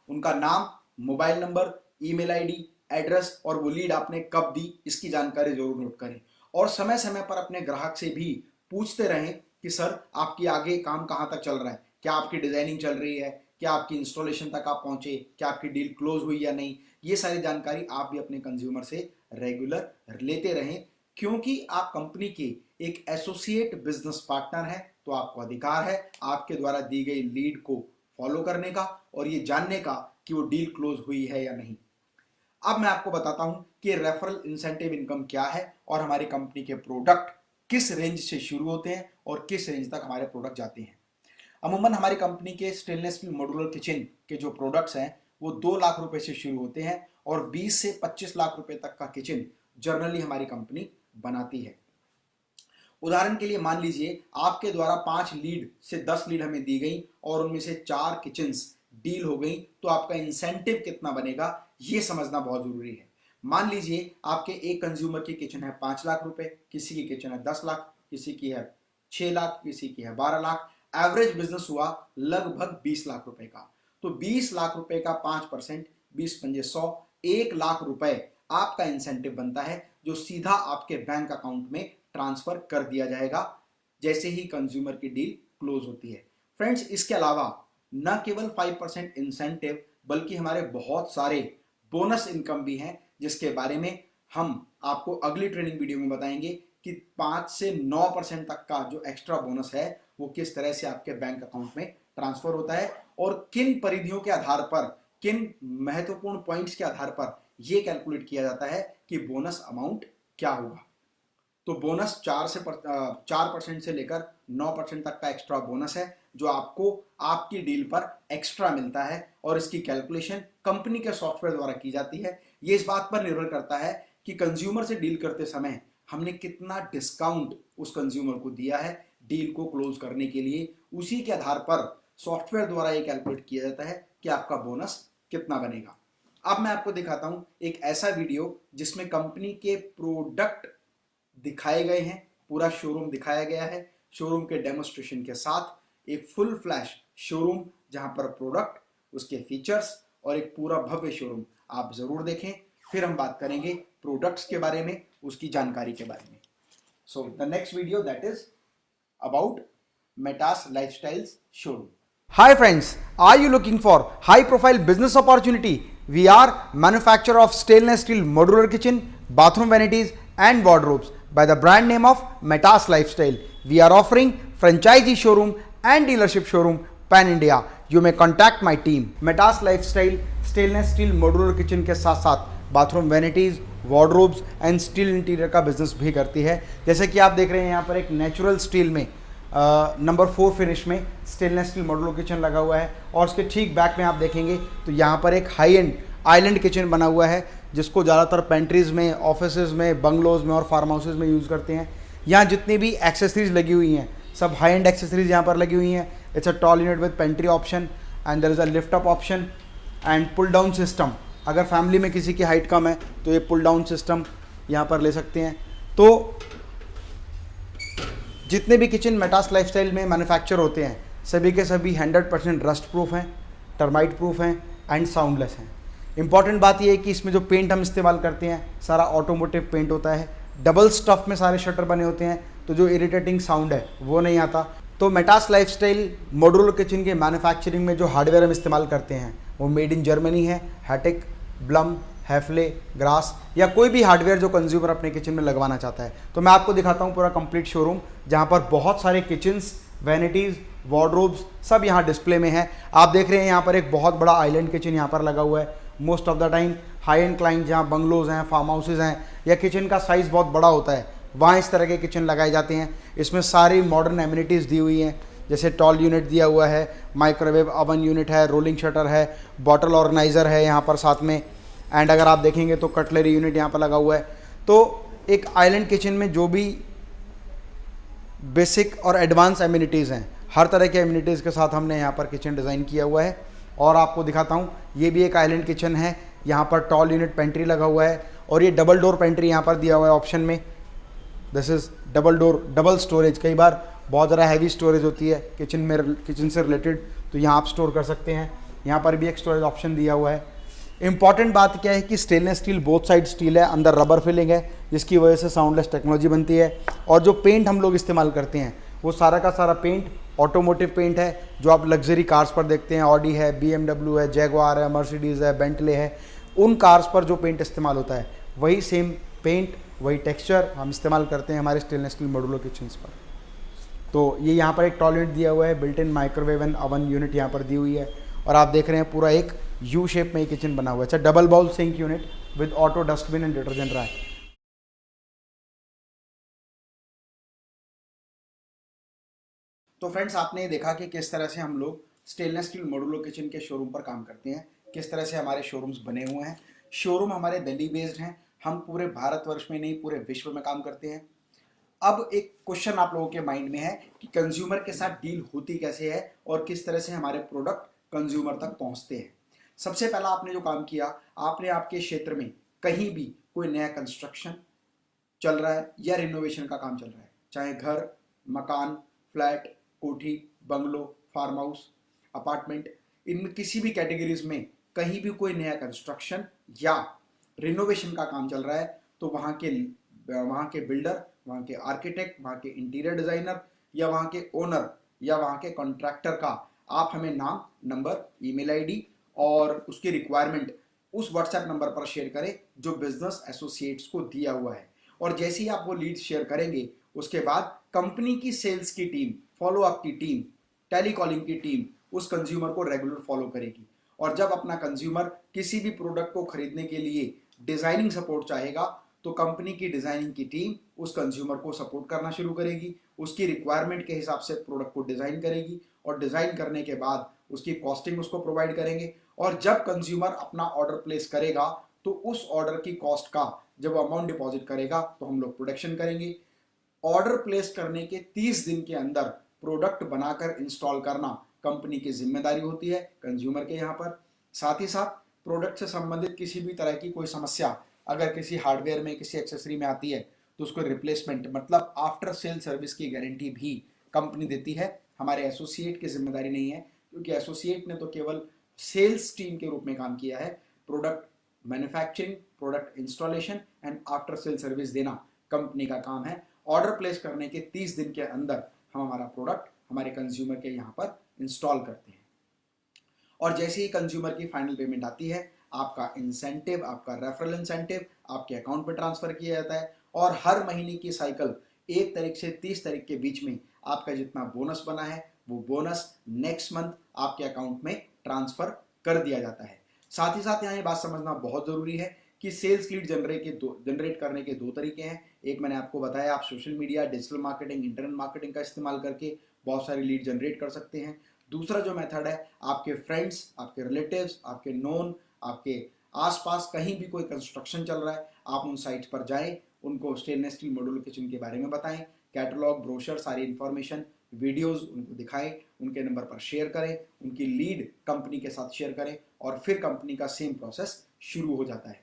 उनका नाम, mobile number, email ID, address और वो लीड आपने कब दी, इसकी जानकारी जरूर नोट करें। और समय समय पर अपने ग्राहक से भी पूछते रहें कि सर आपकी आगे काम कहाँ तक चल रहा है, क्या आपकी डिजाइनिंग चल रही है, क्या आपकी इंस्टॉलेशन तक आप पहुंचे, क्या आपकी डील क्लोज हुई या नहीं। ये सारी जानकारी आप भी अपने कंज्यूमर से रेगुलर लेते रहें, क्योंकि आप कंपनी के एक एसोसिएट बिजनेस पार्टनर हैं, तो आपको अधिकार है आपके द्वारा दी गई लीड को फॉलो करने का और ये जानने का कि वो डील क्लोज हुई है या नहीं। अब मैं आपको बताता हूं कि रेफरल इंसेंटिव इनकम क्या है और हमारी कंपनी के प्रोडक्ट किस रेंज से शुरू होते हैं और किस रेंज तक हमारे प्रोडक्ट जाते हैं। अमूमन हमारी कंपनी के स्टेनलेस स्टील मॉड्यूलर किचन के जो प्रोडक्ट्स हैं वो 2 लाख रुपए से शुरू होते हैं और 20 से 25 लाख रुपए तक का किचन जनरली हमारी कंपनी बनाती है। उदाहरण के लिए मान लीजिए आपके द्वारा 5 लीड से 10 लीड हमें दी गई और उनमें से 4 किचन्स डील हो गई, तो आपका इंसेंटिव कितना बनेगा ये समझना बहुत जरूरी है। मान लीजिए आपके एक कंज्यूमर की किचन है 5 लाख रुपए, किसी की किचन है 10 लाख, किसी की है 6 लाख, किसी की है 12 लाख। एवरेज बिजनेस हुआ लगभग 20 लाख रुपए का। तो 20 लाख रुपए का 5%, 20 पंजे 100, 1 लाख रुपए आपका इंसेंटिव बनता है, जो सीधा आपके बैंक अकाउंट में ट्रांसफर कर दिया जाएगा जैसे ही कंज्यूमर की डील क्लोज होती है। फ्रेंड्स, इसके अलावा न केवल 5% इंसेंटिव बल्कि हमारे बहुत सारे बोनस इनकम भी हैं, जिसके बारे में हम आपको अगली ट्रेनिंग वीडियो में बताएंगे कि 5 से 9% तक का जो एक्स्ट्रा बोनस है वो किस तरह से आपके बैंक अकाउंट में ट्रांसफर होता है और किन परिधियों के आधार पर, किन महत्वपूर्ण पॉइंट्स के आधार पर यह कैलकुलेट किया जाता है कि बोनस अमाउंट क्या होगा। तो बोनस 4% से लेकर 9% तक का एक्स्ट्रा बोनस है जो आपको आपकी डील पर एक्स्ट्रा मिलता है और इसकी कैलकुलेशन कंपनी के सॉफ्टवेयर द्वारा की जाती है। ये इस बात पर निर्भर करता है कि कंज्यूमर से डील करते समय हमने कितना डिस्काउंट उस कंज्यूमर को दिया है डील को क्लोज करने के लिए। उसी के आधार पर सॉफ्टवेयर द्वारा ये कैलकुलेट किया जाता है कि आपका बोनस कितना बनेगा। अब मैं आपको दिखाता हूं एक ऐसा वीडियो जिसमें कंपनी के प्रोडक्ट दिखाए गए हैं, पूरा शोरूम दिखाया गया है, शोरूम के डेमोस्ट्रेशन के साथ एक फुल फ्लैश शोरूम जहां पर प्रोडक्ट, उसके फीचर्स और एक पूरा भव्य शोरूम आप जरूर देखें। फिर हम बात करेंगे प्रोडक्ट्स के बारे में, उसकी जानकारी के बारे में. So the next video that is about Metas lifestyles showroom. Hi friends, are you looking for high profile business opportunity? We are manufacturer of stainless steel modular kitchen, bathroom vanities and wardrobes by the brand name of Metas Lifestyle. We are offering franchisee showroom and dealership showroom pan India. You may contact my team. Metas Lifestyle stainless steel modular kitchen के साथ साथ bathroom vanities, wardrobes and steel interior का business भी करती है. जैसे कि आप देख रहे हैं यहाँ पर एक नेचुरल स्टील में नंबर 4 फिनिश में स्टेनलेस स्टील मॉड्यूलर किचन लगा हुआ है और उसके ठीक बैक में आप देखेंगे तो यहाँ पर एक हाई एंड आइलैंड किचन बना हुआ है जिसको ज़्यादातर पेंट्रीज में, ऑफिसेज में, बंगलोज में और फार्म हाउसेज में यूज़ करते हैं. यहाँ जितनी भी एक्सेसरीज लगी हुई हैं सब हाई एंड एक्सेसरीज यहाँ पर लगी हुई हैं. It's a tall unit with pantry option and there is a lift up option and pull down system. अगर फैमिली में किसी की हाइट कम है तो ये पुल डाउन सिस्टम यहाँ पर ले सकते हैं. तो जितने भी किचन मेटास लाइफस्टाइल में मैन्युफैक्चर होते हैं सभी के सभी 100% रस्ट प्रूफ हैं, टर्माइट प्रूफ हैं एंड साउंडलेस हैं. इंपॉर्टेंट बात यह है कि इसमें जो पेंट हम इस्तेमाल करते हैं सारा ऑटोमोटिव पेंट होता है. डबल स्टफ में सारे शटर बने होते हैं तो जो इरिटेटिंग साउंड है वो नहीं आता. तो मेटास लाइफस्टाइल मॉड्यूलर किचन के मैन्युफैक्चरिंग में जो हार्डवेयर हम इस्तेमाल करते हैं वो मेड इन जर्मनी है. हैटिक, ब्लम, हैफले, ग्रास या कोई भी हार्डवेयर जो कंज्यूमर अपने किचन में लगवाना चाहता है. तो मैं आपको दिखाता हूँ पूरा कंप्लीट शोरूम जहाँ पर बहुत सारे किचन्स, वैनिटीज़, वार्डरोब्स सब यहाँ डिस्प्ले में है. आप देख रहे हैं यहाँ पर एक बहुत बड़ा आइलैंड किचन यहाँ पर लगा हुआ है. Most of the time high and client जहाँ बंगलोज हैं, फार्म हाउसेज हैं या किचन का साइज़ बहुत बड़ा होता है वहाँ इस तरह के किचन लगाए जाते हैं. इसमें सारी मॉडर्न एमिनिटीज़ दी हुई हैं जैसे टॉल यूनिट दिया हुआ है, माइक्रोवेव ओवन यूनिट है, रोलिंग शटर है, बॉटल ऑर्गेनाइज़र है यहाँ पर साथ में एंड अगर आप देखेंगे तो कटलरी यूनिट यहाँ पर लगा हुआ है. तो एक आइलैंड किचन में जो भी बेसिक और एडवांस एमिनिटीज़ हैं हर तरह के एमिनिटीज़ के साथ हमने यहाँ पर किचन डिज़ाइन किया हुआ है. और आपको दिखाता हूँ ये भी एक आइलैंड किचन है. यहाँ पर टॉल यूनिट पेंट्री लगा हुआ है और ये डबल डोर पेंट्री यहाँ पर दिया हुआ है ऑप्शन में. This is double door, double storage. कई बार बहुत ज़्यादा हैवी स्टोरेज होती है किचन से रिलेटेड तो यहाँ आप स्टोर कर सकते हैं. यहाँ पर भी एक स्टोरेज ऑप्शन दिया हुआ है. इंपॉर्टेंट बात क्या है कि stainless steel both side steel है, अंदर रबर फिलिंग है जिसकी वजह से साउंडलेस टेक्नोलॉजी बनती है. और जो पेंट हम लोग इस्तेमाल करते हैं वो सारा का सारा पेंट ऑटोमोटिव पेंट है जो आप लग्जरी कार्स पर देखते हैं. ऑडी है, BMW है, जैगुआर है, मर्सिडीज़ है, बेंटले है. उन कार्स पर जो पेंट इस्तेमाल होता है वही सेम पेंट, वही टेक्सचर हम इस्तेमाल करते हैं हमारे स्टेनलेस स्टील मॉड्यूलर किचन्स पर. तो ये यहाँ पर एक टॉल यूनिट दिया हुआ है, built in microwave and oven unit यहाँ पर दी हुई है. और आप देख रहे हैं पूरा एक यू शेप में ये किचन बना हुआ है. अच्छा, double bowl sink unit with auto dustbin and detergent rack. तो फ्रेंड्स आपने देखा कि किस तरह से हम लोग स्टेनलेस स्टील मॉड्यूलर किचन के शोरूम पर काम करते हैं, किस तरह से हमारे शोरूम्स बने हुए हैं. शोरूम हमारे दिल्ली बेस्ड हैं. हम पूरे भारतवर्ष में नहीं पूरे विश्व में काम करते हैं. अब एक क्वेश्चन आप लोगों के माइंड में है कि कंज्यूमर के साथ डील होती कैसे है और किस तरह से हमारे प्रोडक्ट कंज्यूमर तक पहुंचते हैं. सबसे पहला आपने जो काम किया, आपने आपके क्षेत्र में कहीं भी कोई नया कंस्ट्रक्शन चल रहा है या रिनोवेशन का काम चल रहा है, चाहे घर, मकान, फ्लैट, कोठी, बंगलो, फार्म हाउस, अपार्टमेंट, इनमें किसी भी कैटेगरीज में कहीं भी कोई नया कंस्ट्रक्शन या रिनोवेशन का काम चल रहा है तो वहाँ के बिल्डर, वहाँ के आर्किटेक्ट, वहाँ के इंटीरियर डिजाइनर या वहाँ के ओनर या वहाँ के कॉन्ट्रैक्टर का आप हमें नाम, नंबर, ईमेल आईडी और उसकी रिक्वायरमेंट उस व्हाट्सएप नंबर पर शेयर करें जो बिजनेस एसोसिएट्स को दिया हुआ है. और जैसे ही आप वो लीड शेयर करेंगे उसके बाद कंपनी की सेल्स की टीम, फॉलो अप की टीम, टेलीकॉलिंग की टीम उस कंज्यूमर को रेगुलर फॉलो करेगी. और जब अपना कंज्यूमर किसी भी प्रोडक्ट को खरीदने के लिए डिजाइनिंग सपोर्ट चाहेगा तो कंपनी की डिजाइनिंग की टीम उस कंज्यूमर को सपोर्ट करना शुरू करेगी. उसकी रिक्वायरमेंट के हिसाब से प्रोडक्ट को डिजाइन करेगी और डिजाइन करने के बाद उसकी कॉस्टिंग उसको प्रोवाइड करेंगे. और जब कंज्यूमर अपना ऑर्डर प्लेस करेगा तो उस ऑर्डर की कॉस्ट का जब अमाउंट डिपॉजिट करेगा तो हम लोग प्रोडक्शन करेंगे. ऑर्डर प्लेस करने के 30 दिन के अंदर प्रोडक्ट बनाकर इंस्टॉल करना कंपनी की जिम्मेदारी होती है कंज्यूमर के यहाँ पर. साथ ही साथ प्रोडक्ट से संबंधित किसी भी तरह की कोई समस्या अगर किसी हार्डवेयर में, किसी एक्सेसरी में आती है तो उसको रिप्लेसमेंट मतलब आफ्टर सेल सर्विस की गारंटी भी कंपनी देती है. हमारे एसोसिएट की जिम्मेदारी नहीं है क्योंकि एसोसिएट ने तो केवल सेल्स टीम के रूप में काम किया है. Product manufacturing, product installation and after sale service देना कंपनी का काम है। ऑर्डर प्लेस करने के 30 दिन के अंदर हम हमारा प्रोडक्ट हमारे कंज्यूमर के यहाँ पर इंस्टॉल करते हैं और जैसे ही कंज्यूमर की फाइनल पेमेंट आती है, आपका इंसेंटिव, आपका रेफरल इंसेंटिव आपके अकाउंट में ट्रांसफर किया जाता है और हर महीने की साइकिल 1 तारीख से 30 तारीख के बीच में आपका जितना बोनस बना है वो बोनस नेक्स्ट मंथ आपके अकाउंट में ट्रांसफर कर दिया जाता है। साथ ही साथ यहाँ ये बात समझना बहुत जरूरी है कि सेल्स लीड जनरेट करने के 2 तरीके हैं। एक मैंने आपको बताया, आप social media, digital marketing, internet marketing का इस्तेमाल करके बहुत सारी लीड जनरेट कर सकते हैं। दूसरा जो मेथड है, आपके फ्रेंड्स, आपके रिलेटिव्स, आपके नोन, आपके आसपास कहीं भी कोई कंस्ट्रक्शन चल रहा है, आप उन साइट्स पर जाएं, उनको स्टेनलेस स्टील मॉड्यूलर किचन के बारे में बताएं, कैटलॉग, ब्रोशर, सारी इंफॉर्मेशन, वीडियोस उनको दिखाएं, उनके नंबर पर शेयर करें, उनकी लीड कंपनी के साथ शेयर करें और फिर कंपनी का सेम प्रोसेस शुरू हो जाता है।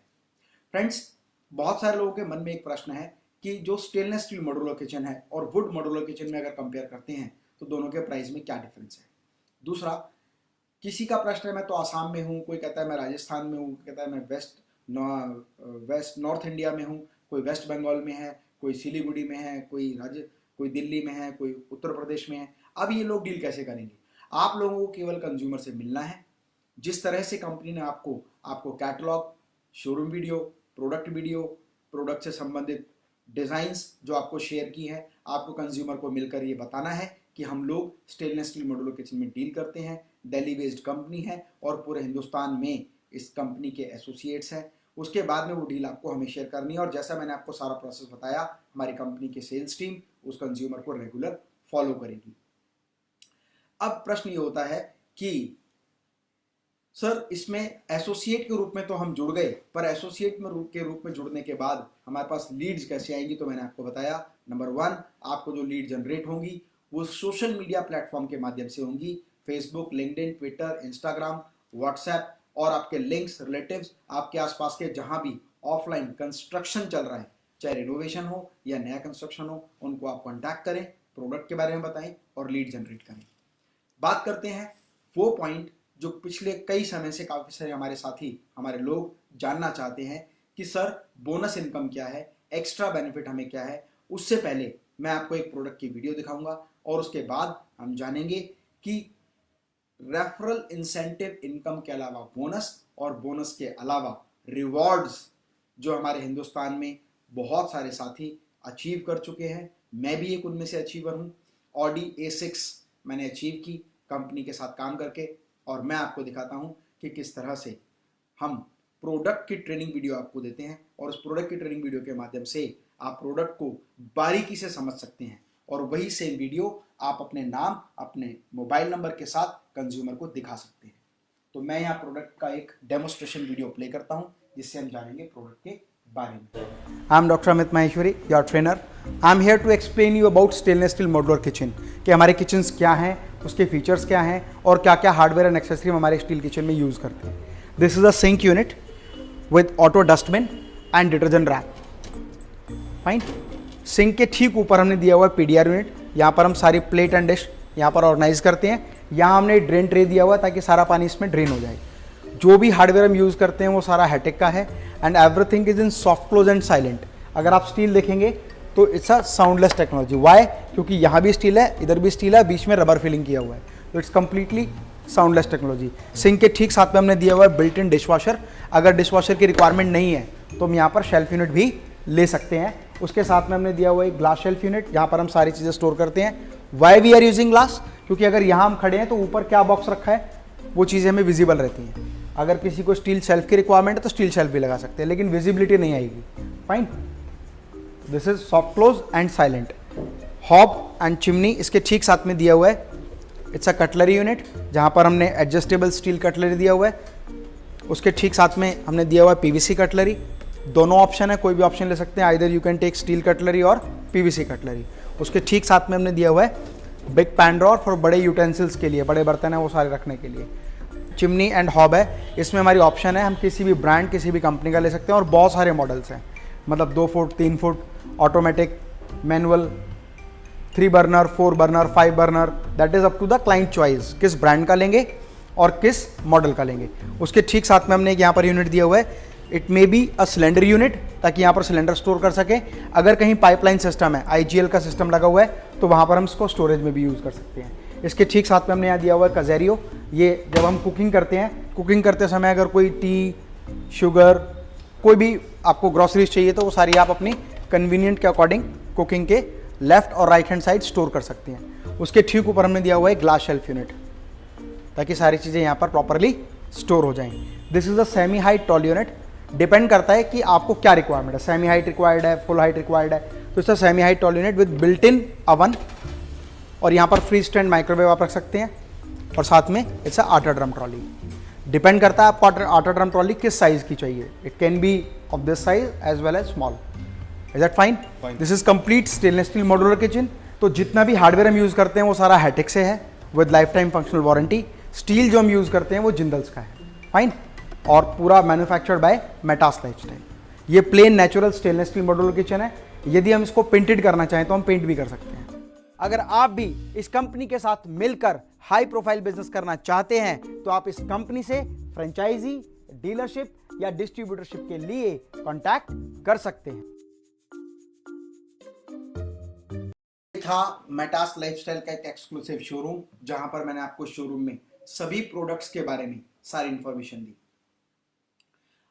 फ्रेंड्स, बहुत सारे लोगों के मन में एक प्रश्न है कि जो स्टेनलेस स्टील मॉड्यूलर किचन है और वुड मॉड्यूलर किचन में अगर कंपेयर करते हैं तो दोनों के प्राइस में क्या डिफरेंस है। दूसरा, किसी का प्रश्न है मैं तो आसाम में हूँ, कोई कहता है मैं राजस्थान में हूँ, कहता है मैं वेस्ट नॉर्थ इंडिया में हूँ, कोई वेस्ट बंगाल में है, कोई सिलीगुड़ी में है, कोई दिल्ली में है, कोई उत्तर प्रदेश में है। अब ये लोग डील कैसे करेंगे? आप लोगों को केवल कंज्यूमर से मिलना है। जिस तरह से कंपनी ने आपको कैटलॉग, शोरूम वीडियो, प्रोडक्ट से संबंधित डिजाइन्स जो आपको शेयर की है, आपको कंज्यूमर को मिलकर ये बताना है कि हम लोग स्टेनलेस स्टील मॉड्यूलर किचन में डील करते हैं, दिल्ली बेस्ड कंपनी है और पूरे हिंदुस्तान में इस कंपनी के एसोसिएट्स हैं। उसके बाद में वो डील आपको हमें शेयर करनी है और जैसा मैंने आपको सारा प्रोसेस बताया, हमारी कंपनी की सेल्स टीम उस कंज्यूमर को रेगुलर फॉलो करेगी। अब प्रश्न ये होता है कि सर, इसमें एसोसिएट के रूप में तो हम जुड़ गए, पर एसोसिएट के रूप में जुड़ने के बाद हमारे पास लीड्स कैसे आएंगी? तो मैंने आपको बताया, नंबर 1, आपको जो लीड जनरेट होंगी वो सोशल मीडिया प्लेटफॉर्म के माध्यम से होंगी। Facebook, LinkedIn, Twitter, Instagram, WhatsApp और आपके लिंक्स, रिलेटिव्स, आपके आसपास के जहां भी ऑफलाइन कंस्ट्रक्शन चल रहा है, चाहे रिनोवेशन हो या नया कंस्ट्रक्शन हो, उनको आप कॉन्टैक्ट करें, प्रोडक्ट के बारे में बताएं और लीड जनरेट करें। बात करते हैं वो पॉइंट जो पिछले कई समय से काफ़ी सारे हमारे साथी, हमारे लोग जानना चाहते हैं कि सर बोनस इनकम क्या है, एक्स्ट्रा बेनिफिट हमें क्या है। उससे पहले मैं आपको एक प्रोडक्ट की वीडियो दिखाऊंगा और उसके बाद हम जानेंगे कि रेफरल इंसेंटिव इनकम के अलावा बोनस और बोनस के अलावा रिवॉर्ड्स जो हमारे हिंदुस्तान में बहुत सारे साथी अचीव कर चुके हैं। मैं भी एक उनमें से अचीवर हूँ। ऑडी A6 मैंने अचीव की कंपनी के साथ काम करके और मैं आपको दिखाता हूँ कि किस तरह से हम प्रोडक्ट की ट्रेनिंग वीडियो आपको देते हैं और उस प्रोडक्ट की ट्रेनिंग वीडियो के माध्यम से आप प्रोडक्ट को बारीकी से समझ सकते हैं और वही सेम वीडियो आप अपने नाम, अपने मोबाइल नंबर के साथ कंज्यूमर को दिखा सकते हैं। तो मैं यहाँ प्रोडक्ट का एक डेमोस्ट्रेशन वीडियो प्ले करता हूँ जिससे हम जानेंगे प्रोडक्ट के बारे में। I am doctor Amit Maheshwari, your trainer. I am here to explain you about stainless steel modular kitchen, कि हमारे किचन्स क्या हैं, उसके फीचर्स क्या हैं और क्या क्या हार्डवेयर एंड एक्सेसरी हम हमारे स्टील किचन में यूज़ करते हैं। This is a sink unit with auto dustbin and detergent rack. Fine. Sink के ठीक ऊपर हमने दिया हुआ है PDR यूनिट। यहाँ पर हम सारी प्लेट एंड डिश यहाँ पर ऑर्गेनाइज करते हैं। यहाँ हमने ड्रेन ट्रे दिया हुआ है ताकि सारा पानी इसमें ड्रेन हो जाए। जो भी हार्डवेयर हम यूज़ करते हैं वो सारा हैटेक का है and everything is in soft close and silent. अगर आप स्टील देखेंगे तो it's a soundless technology. Why? क्योंकि यहाँ भी स्टील है, इधर भी स्टील है, बीच में रबर फिलिंग किया हुआ है, तो it's completely soundless technology. Sink के ठीक साथ में हमने दिया हुआ है बिल्ट इन डिशवॉशर। अगर डिशवॉशर की रिक्वायरमेंट नहीं है तो हम यहाँ पर शेल्फ यूनिट भी ले सकते हैं। उसके साथ में हमने दिया हुआ एक ग्लास शेल्फ यूनिट, जहाँ पर हम सारी चीज़ें स्टोर करते हैं। Why we are using glass? क्योंकि अगर यहाँ हम खड़े हैं तो ऊपर क्या बॉक्स रखा है वो चीज़ें हमें विजिबल रहती हैं। अगर किसी को स्टील शेल्फ की रिक्वायरमेंट है तो स्टील शेल्फ भी लगा सकते हैं, लेकिन विजिबिलिटी नहीं आएगी। Fine. This is soft close and silent. Hob and chimney इसके ठीक साथ में दिया हुआ है। इट्स अ कटलरी यूनिट, जहाँ पर हमने एडजस्टेबल स्टील कटलरी दिया हुआ है। उसके ठीक साथ में हमने दिया हुआ है PVC कटलरी। दोनों ऑप्शन है, कोई भी ऑप्शन ले सकते हैं। Either you can take steel cutlery और PVC कटलरी। उसके ठीक साथ में हमने दिया हुआ है बिग पैन ड्रॉर फॉर बड़े यूटेंसिल्स के लिए, बड़े बर्तन है वो सारे रखने के लिए। चिमनी एंड हॉब है, इसमें हमारी ऑप्शन है, हम किसी भी ब्रांड, किसी भी कंपनी का ले सकते हैं और बहुत सारे मॉडल्स हैं, मतलब 2 foot, 3 foot, automatic, manual, 3 burner, 4 burner, 5 burner, that is up to the client choice, किस ब्रांड का लेंगे और किस मॉडल का लेंगे। उसके ठीक साथ में हमने एक यहाँ पर यूनिट दिया हुआ है it may be a cylinder unit, ताकि यहाँ पर सिलेंडर स्टोर कर सकें। अगर कहीं पाइपलाइन सिस्टम है, IGL का सिस्टम लगा हुआ है, तो वहाँ पर हम इसको स्टोरेज में भी यूज़ कर सकते हैं। इसके ठीक साथ में हमने यहाँ दिया हुआ है कज़ेरियो। ये जब हम कुकिंग करते हैं, कुकिंग करते समय अगर कोई टी, शुगर, कोई भी आपको ग्रॉसरीज चाहिए तो वो सारी आप अपनी कन्वीनियंट के अकॉर्डिंग कुकिंग के लेफ्ट और राइट हैंड साइड स्टोर कर सकते हैं। उसके ठीक ऊपर हमने दिया हुआ है ग्लास शेल्फ यूनिट, ताकि सारी चीज़ें यहाँ पर प्रॉपरली स्टोर हो जाएं। This is a semi height tall unit. Depend करता है कि आपको क्या रिक्वायरमेंट है, सेमी हाइट रिक्वायर्ड है, फुल हाइट रिक्वायर्ड है, तो इसका semi height tall unit with built in oven, और यहाँ पर फ्री स्टैंड माइक्रोवेव आप रख सकते हैं, और साथ में इट्स आटा ड्रम ट्रॉली। डिपेंड करता है आपको आटा ड्रम ट्रॉली किस साइज़ की चाहिए। It can be of this size as well as small. Is that fine? This is complete stainless steel modular kitchen. तो जितना भी हार्डवेयर हम यूज़ करते हैं वो सारा हैटेक से है with life time functional warranty. Steel जो हम यूज़ करते हैं वो जिंदल्स का है, फाइन, और पूरा मैन्युफैक्चर्ड बाय मेटास लाइफस्टाइल। ये plain natural stainless steel modular kitchen है। यदि हम इसको पेंटेड करना चाहें तो हम पेंट भी कर सकते हैं। अगर आप भी इस कंपनी के साथ मिलकर हाई प्रोफाइल बिजनेस करना चाहते हैं तो आप इस कंपनी से फ्रेंचाइजी, डीलरशिप या डिस्ट्रीब्यूटरशिप के लिए कांटेक्ट कर सकते हैं। था मेटास लाइफस्टाइल का एक एक्सक्लूसिव शोरूम, जहां पर मैंने आपको शोरूम में सभी प्रोडक्ट्स के बारे में सारी इंफॉर्मेशन दी।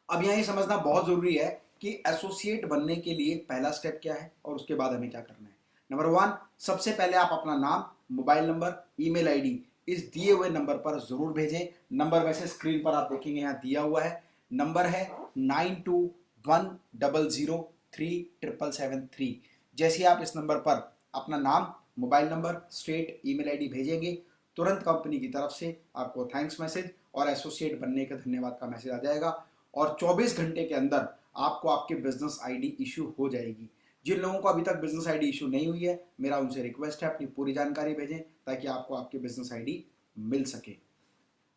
अब यहाँ ये समझना बहुत जरूरी है कि एसोसिएट बनने के लिए पहला स्टेप क्या है और उसके बाद हमें क्या करना है। नंबर 1, सबसे पहले आप अपना नाम, मोबाइल नंबर, ईमेल आईडी इस दिए हुए नंबर पर जरूर भेजें। नंबर वैसे स्क्रीन पर आप देखेंगे यहाँ दिया हुआ है। नंबर है 9210037773। जैसे आप इस नंबर पर अपना नाम, mobile number, state, email ID भेजेंगे, तुरंत कंपनी की तरफ से आपको थैंक्स मैसेज और एसोसिएट बनने का धन्यवाद का मैसेज आ जाएगा, और 24 घंटे के अंदर आपको आपकी बिजनेस आईडी इशू हो जाएगी। जिन लोगों को अभी तक बिजनेस आईडी इशू नहीं हुई है, मेरा उनसे रिक्वेस्ट है अपनी पूरी जानकारी भेजें ताकि आपको आपकी बिजनेस आईडी मिल सके।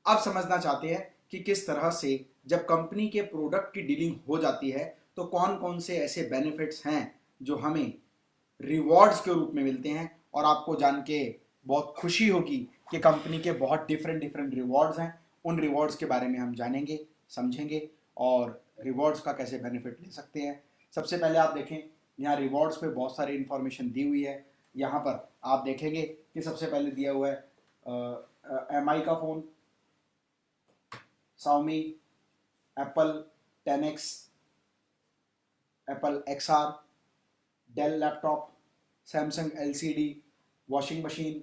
अब समझना चाहते हैं कि किस तरह से जब कंपनी के प्रोडक्ट की डीलिंग हो जाती है तो कौन कौन से ऐसे बेनिफिट्स हैं जो हमें रिवॉर्ड्स के रूप में मिलते हैं, और आपको जान के बहुत खुशी होगी कि कंपनी के बहुत डिफरेंट रिवॉर्ड्स हैं। उन रिवॉर्ड्स के बारे में हम जानेंगे, समझेंगे और रिवॉर्ड्स का कैसे बेनिफिट ले सकते हैं। सबसे पहले आप देखें, यहाँ रिवॉर्ड्स पे बहुत सारी इंफॉर्मेशन दी हुई है। यहाँ पर आप देखेंगे कि सबसे पहले दिया हुआ है MI का phone, Xiaomi, Apple 10X, Apple XR, Dell laptop, Samsung LCD, washing machine,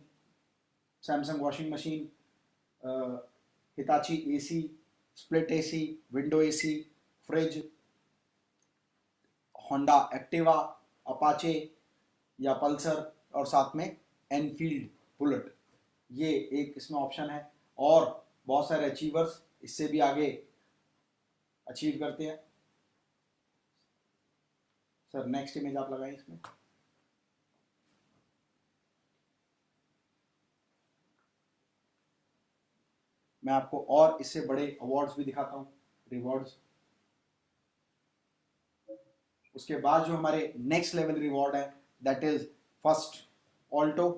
Samsung washing machine, Hitachi AC, split AC, window AC, fridge, Honda Activa, Apache या पल्सर, और साथ में एनफील्ड बुलेट। ये एक इसमें ऑप्शन है, और बहुत सारे अचीवर्स इससे भी आगे अचीव करते हैं। सर नेक्स्ट इमेज आप लगाएं इसमें। मैं आपको और इससे बड़े अवार्ड्स भी दिखाता हूं, रिवॉर्ड्स। उसके बाद जो हमारे नेक्स्ट लेवल रिवॉर्ड है that is first Alto,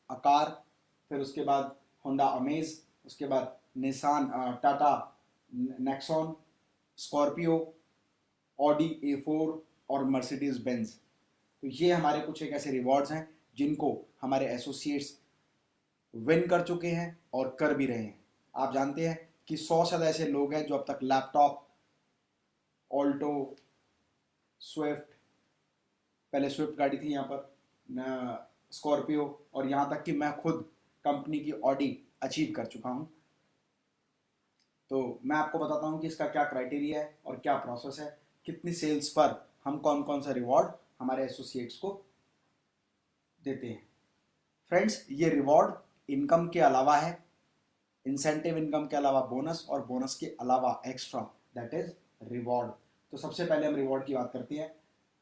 a car, फिर उसके बाद होंडा अमेज, उसके बाद Nissan, Tata Nexon, Scorpio, Audi A4 और मर्सिडीज बेंज। तो ये हमारे कुछ एक ऐसे रिवॉर्ड्स हैं जिनको हमारे एसोसिएट्स विन कर चुके हैं और कर भी रहे हैं। आप जानते हैं कि 100 से ज़्यादा ऐसे लोग हैं जो अब तक लैपटॉप, ऑल्टो, स्विफ्ट, पहले स्विफ्ट गाड़ी थी यहाँ पर, स्कॉर्पियो, और यहाँ तक कि मैं खुद कंपनी की ऑडी अचीव कर चुका हूँ। तो मैं आपको बताता हूँ कि इसका क्या क्राइटेरिया है और क्या प्रोसेस है, कितनी सेल्स पर हम कौन कौन सा रिवॉर्ड हमारे एसोसिएट्स को देते हैं। फ्रेंड्स, ये रिवॉर्ड इनकम के अलावा है, इंसेंटिव इनकम के अलावा बोनस, और बोनस के अलावा एक्स्ट्रा, दैट इज रिवॉर्ड। तो सबसे पहले हम रिवॉर्ड की बात करते हैं,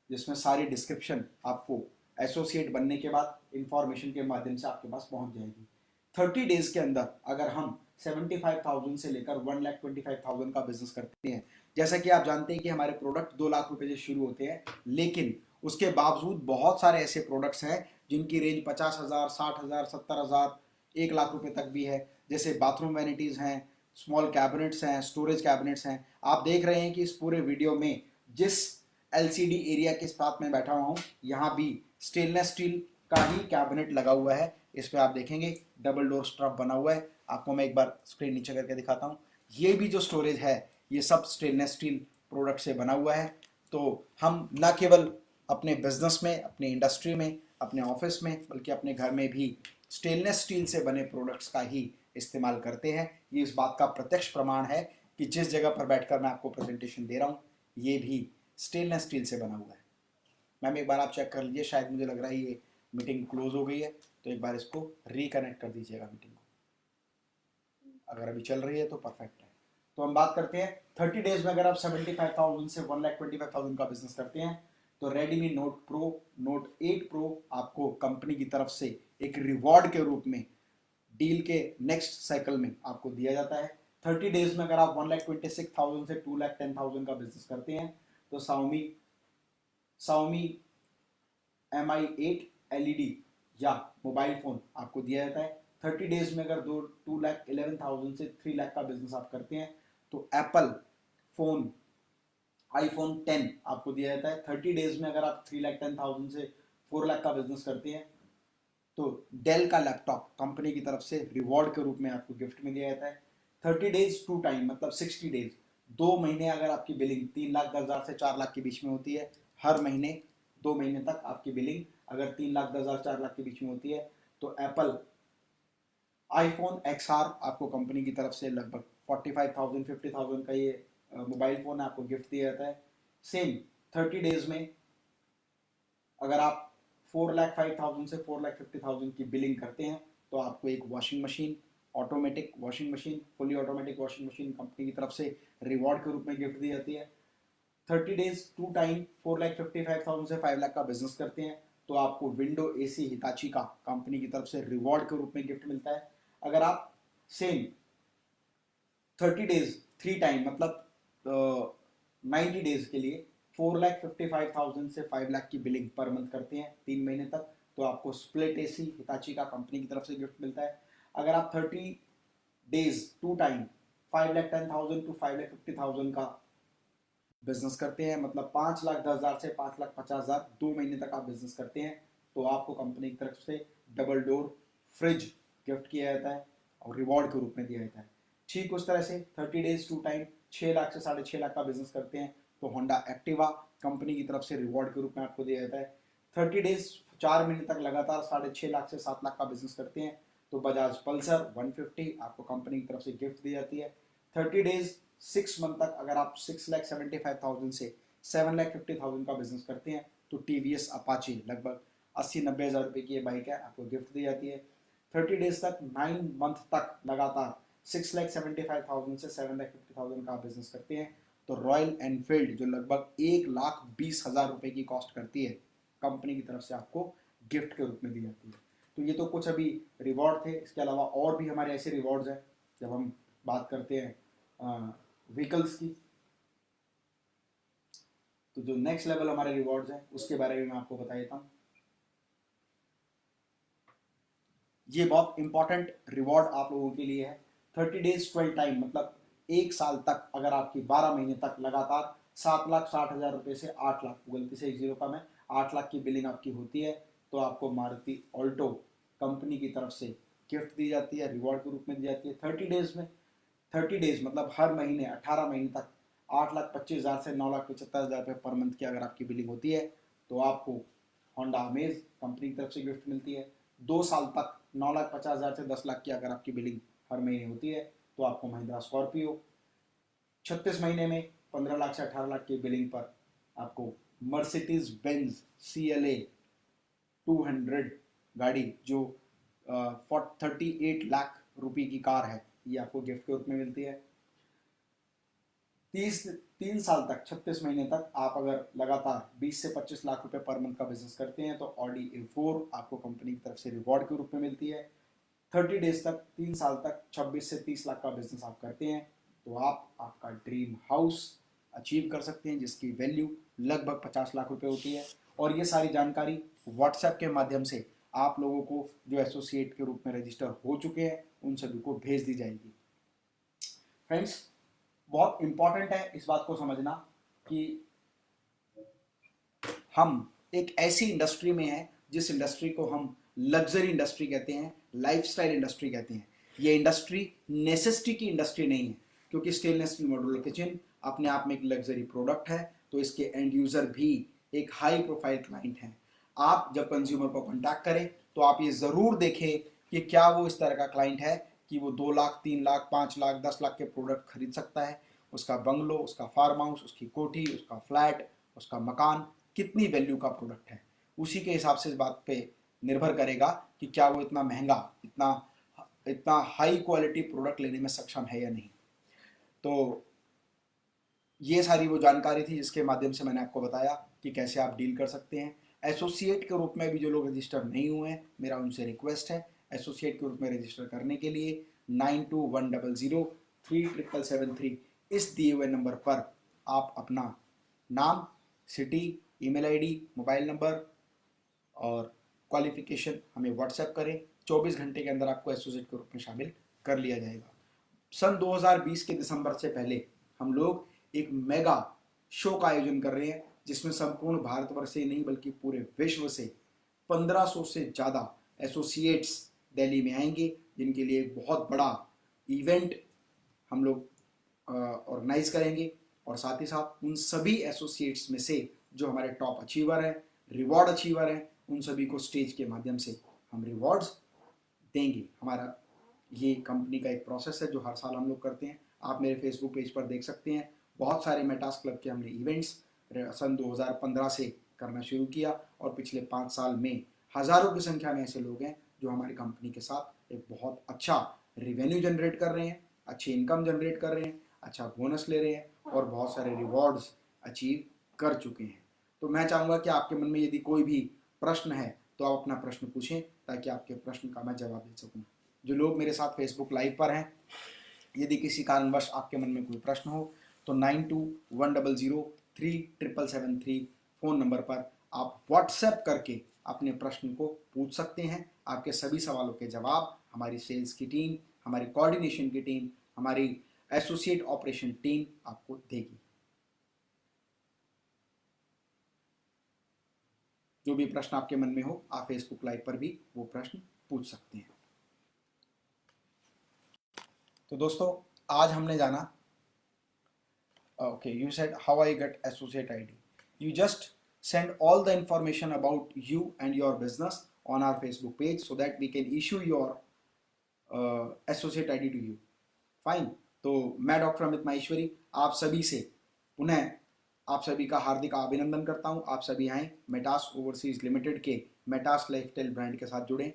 जिसमें सारी डिस्क्रिप्शन आपको एसोसिएट बनने के बाद इंफॉर्मेशन के माध्यम से आपके पास पहुंच जाएगी। 30 डेज के अंदर अगर हम 75,000 से लेकर 1,25,000 का बिजनेस करते हैं, जैसा कि आप जानते हैं कि हमारे प्रोडक्ट 2 लाख रुपए से शुरू होते हैं, लेकिन उसके बावजूद बहुत सारे ऐसे प्रोडक्ट्स हैं जिनकी रेंज 50,000, 60,000, 70,000, 1 लाख रुपए तक भी है। जैसे बाथरूम वैनिटीज़ हैं, स्मॉल कैबिनेट्स हैं, स्टोरेज कैबिनेट्स हैं। आप देख रहे हैं कि इस पूरे वीडियो में जिस LCD एरिया के साथ में बैठा हुआ हूँ, यहाँ भी स्टेनलेस स्टील का ही कैबिनेट लगा हुआ है। इस पे आप देखेंगे डबल डोर स्ट्रप बना हुआ है। आपको मैं एक बार स्क्रीन नीचे करके दिखाता हूँ। ये भी जो स्टोरेज है ये सब स्टेनलेस स्टील प्रोडक्ट से बना हुआ है। तो हम न केवल अपने बिजनेस में, अपनी इंडस्ट्री में, अपने ऑफिस में, बल्कि अपने घर में भी स्टेनलेस स्टील से बने प्रोडक्ट्स का ही इस्तेमाल करते हैं। ये इस बात का प्रत्यक्ष प्रमाण है कि जिस जगह पर बैठकर मैं आपको प्रेजेंटेशन दे रहा हूँ ये भी स्टेनलेस स्टील से बना हुआ है। मैम एक बार आप चेक कर लीजिए, शायद मुझे लग रहा है ये मीटिंग क्लोज हो गई है, तो एक बार इसको रिकनेक्ट कर दीजिएगा मीटिंग को। अगर अभी चल रही है तो परफेक्ट है। तो हम बात करते हैं 30 डेज में अगर आप 75,000 से 1,25,000 का बिजनेस करते हैं तो Redmi note pro, note 8 pro आपको कंपनी की तरफ से एक रिवॉर्ड के रूप में डील के नेक्स्ट साइकिल में आपको दिया जाता है। 30 डेज में अगर आप 1,26,000 से 2,10,000 का बिजनेस करते हैं तो Xiaomi Mi 8 LED या मोबाइल फोन आपको दिया जाता है। 30 डेज में अगर 2,11,000 से 3 लाख का बिजनेस आप करते हैं तो एप्पल फोन iPhone 10 आपको दिया जाता है। 30 डेज में अगर आप 3,10,000 से 4 लाख का बिजनेस करते हैं तो डेल का लैपटॉप कंपनी की तरफ से रिवॉर्ड के रूप में आपको गिफ्ट में दिया जाता है। 30 डेज टू टाइम मतलब 60 डेज, 2 महीने अगर आपकी बिलिंग 3,10,000 से 4 लाख के बीच में होती है, हर महीने 2 महीने तक आपकी बिलिंग अगर 3,10,000 4 लाख के बीच में होती है तो एप्पल iPhone XR आपको कंपनी की तरफ से लगभग 45,000 50,000 का ये मोबाइल फोन आपको गिफ्ट दिया जाता है। सेम 30 डेज में अगर आप 4,05,000 से 4,50,000 की बिलिंग करते हैं तो आपको एक washing machine, automatic washing machine, fully automatic washing machine company की तरफ से रिवॉर्ड के रूप में गिफ्ट दी जाती है। 30 डेज टू टाइम 4,55,000 से 5 लाख का बिजनेस करते हैं तो आपको विंडो AC हिताची का कंपनी की तरफ से रिवॉर्ड के रूप में गिफ्ट मिलता है। अगर आप सेम 30 डेज 3 टाइम मतलब 90 डेज के लिए 4,55,000 से 5 लाख की बिलिंग पर मंथ करते हैं 3 महीने तक तो आपको स्प्लिट AC हिताची का कंपनी की तरफ से गिफ्ट मिलता है। अगर आप 30 डेज टू टाइम 5,10,000 टू 5,50,000 का बिजनेस करते हैं मतलब 5,10,000 से 5,50,000 2 महीने तक आप बिजनेस करते हैं तो आपको कंपनी की तरफ से डबल डोर फ्रिज गिफ्ट किया जाता है और रिवॉर्ड के रूप में दिया जाता है। ठीक उस तरह से 30 डेज टू टाइम 6 लाख से 6.5 लाख का बिजनेस करते हैं तो होंडा एक्टिवा कंपनी की तरफ से रिवॉर्ड के रूप में आपको दिया जाता है। 30 डेज 4 महीने तक लगातार 6.5 लाख से 7 लाख का बिजनेस करते हैं तो बजाज पल्सर 150 आपको कंपनी की तरफ से गिफ्ट दी जाती है। 30 डेज 6 मंथ तक अगर आप 6,75,000 से 7,50,000 का बिजनेस करते हैं तो TVS अपाची लगभग 80-90 हज़ार रुपये की ये बाइक है आपको गिफ्ट दी जाती है। 30 डेज तक 9 मंथ तक लगातार 6,75,000 से 7,50,000 का बिजनेस करते हैं तो रॉयल एनफील्ड जो लगभग 1,20,000 रुपये की कॉस्ट करती है कंपनी की तरफ से आपको गिफ्ट के रूप में दी जाती है। तो ये तो कुछ अभी रिवॉर्ड थे। इसके अलावा और भी हमारे ऐसे रिवॉर्ड्स हैं जब हम बात करते हैं व्हीकल्स की। तो जो नेक्स्ट लेवल हमारे रिवॉर्ड्स हैं उसके बारे में मैं आपको बता देता हूँ। ये बहुत इंपॉर्टेंट रिवॉर्ड आप लोगों के लिए है। 30 डेज 12 टाइम मतलब 1 साल तक अगर आपकी 12 महीने तक लगातार 7,60,000 रुपये से 8 लाख, गलती से 1 जीरो का मैं 8 लाख की बिलिंग आपकी होती है तो आपको मारुति ऑल्टो कंपनी की तरफ से गिफ्ट दी जाती है, रिवॉर्ड के रूप में दी जाती है। 30 डेज में 30 डेज मतलब हर महीने 18 महीने तक 8,25,000 से 9,75,000 रुपये पर मंथ की अगर आपकी बिलिंग होती है तो आपको होंडा अमेज कंपनी की तरफ से गिफ्ट मिलती है। 2 साल तक 9,50,000 से 10 लाख की अगर आपकी बिलिंग हर महीने होती है तो आपको महिंद्रा स्कॉर्पियो। 36 महीने में 15 लाख से 18 लाख की बिलिंग पर आपको मर्सिडीज बेंज CLA 200 गाड़ी जो 38 लाख रुपए की कार है ये आपको गिफ्ट के रूप में मिलती है। 3 साल तक 36 महीने तक आप अगर लगातार 20 से 25 लाख रुपए पर मंथ का बिजनेस करते हैं तो ऑडी A4 आपको कंपनी की तरफ से रिवॉर्ड के रूप में मिलती है। 30 डेज तक 3 साल तक 26 से 30 लाख का बिजनेस आप करते हैं तो आप आपका ड्रीम हाउस अचीव कर सकते हैं जिसकी वैल्यू लगभग 50 लाख रुपए होती है। और ये सारी जानकारी व्हाट्सएप के माध्यम से आप लोगों को जो एसोसिएट के रूप में रजिस्टर हो चुके हैं उन सभी को भेज दी जाएगी। फ्रेंड्स, बहुत इंपॉर्टेंट है इस बात को समझना कि हम एक ऐसी इंडस्ट्री में हैं जिस इंडस्ट्री को हम लग्जरी इंडस्ट्री कहते हैं, लाइफस्टाइल इंडस्ट्री कहते हैं। ये इंडस्ट्री नेसेसिटी की इंडस्ट्री नहीं है, क्योंकि स्टेनलेस स्टील मॉड्यूलर किचन अपने आप में एक लग्जरी प्रोडक्ट है, तो इसके एंड यूजर भी एक हाई प्रोफाइल क्लाइंट हैं। आप जब कंज्यूमर को कॉन्टैक्ट करें तो आप ये ज़रूर देखें कि क्या वो इस तरह का क्लाइंट है कि वो 2 लाख, 3 लाख, 5 लाख, 10 लाख के प्रोडक्ट खरीद सकता है। उसका बंगलो, उसका फार्म हाउस, उसकी कोठी, उसका फ्लैट, उसका मकान कितनी वैल्यू का प्रोडक्ट है, उसी के हिसाब से इस बात पे निर्भर करेगा कि क्या वो इतना महंगा, इतना हाई क्वालिटी प्रोडक्ट लेने में सक्षम है या नहीं। तो ये सारी वो जानकारी थी जिसके माध्यम से मैंने आपको बताया कि कैसे आप डील कर सकते हैं। एसोसिएट के रूप में भी जो लोग रजिस्टर नहीं हुए हैं, मेरा उनसे रिक्वेस्ट है, एसोसिएट के रूप में रजिस्टर करने के लिए 9210037773 इस दिए हुए नंबर पर आप अपना नाम, city, email ID, mobile number और क्वालिफिकेशन हमें व्हाट्सएप करें। 24 घंटे के अंदर आपको एसोसिएट के रूप में शामिल कर लिया जाएगा। सन 2020 के दिसंबर से पहले हम लोग एक मेगा शो का आयोजन कर रहे हैं, जिसमें संपूर्ण भारतवर्ष से नहीं बल्कि पूरे विश्व से 1500 से ज़्यादा एसोसिएट्स दिल्ली में आएंगे, जिनके लिए एक बहुत बड़ा इवेंट हम लोग ऑर्गेनाइज करेंगे। और साथ ही साथ उन सभी एसोसिएट्स में से जो हमारे टॉप अचीवर हैं, रिवॉर्ड अचीवर हैं, उन सभी को स्टेज के माध्यम से हम रिवॉर्ड्स देंगे। हमारा ये कंपनी का एक प्रोसेस है जो हर साल हम लोग करते हैं। आप मेरे फेसबुक पेज पर देख सकते हैं, बहुत सारे मेटास क्लब के हमने इवेंट्स सन 2015 से करना शुरू किया और पिछले 5 साल में हज़ारों की संख्या में ऐसे लोग हैं जो हमारी कंपनी के साथ एक बहुत अच्छा रिवेन्यू जनरेट कर रहे हैं, अच्छी इनकम जनरेट कर रहे हैं, अच्छा बोनस ले रहे हैं और बहुत सारे रिवॉर्ड्स अचीव कर चुके हैं। तो मैं चाहूँगा कि आपके मन में यदि कोई भी प्रश्न है तो आप अपना प्रश्न पूछें, ताकि आपके प्रश्न का मैं जवाब दे सकूँ। जो लोग मेरे साथ फेसबुक लाइव पर हैं, यदि किसी कारणवश आपके मन में कोई प्रश्न हो तो 9210037773 फ़ोन नंबर पर आप व्हाट्सएप करके अपने प्रश्न को पूछ सकते हैं। आपके सभी सवालों के जवाब हमारी सेल्स की टीम, हमारी कोऑर्डिनेशन की टीम, हमारी एसोसिएट ऑपरेशन टीम आपको देगी। जो भी प्रश्न आपके मन में हो, आप फेसबुक लाइव पर भी वो प्रश्न पूछ सकते हैं। तो दोस्तों, आज हमने जाना, okay, you said how I get associate ID. You just send all the information about you and your business on our Facebook page so that we can issue your associate ID to you. Fine. तो मैं doctor Amit Maheshwari आप सभी से पुनः आप सभी का हार्दिक अभिनंदन करता हूं। आप सभी आए मेटास ओवरसीज लिमिटेड के मेटास लाइफस्टाइल ब्रांड के साथ जुड़े।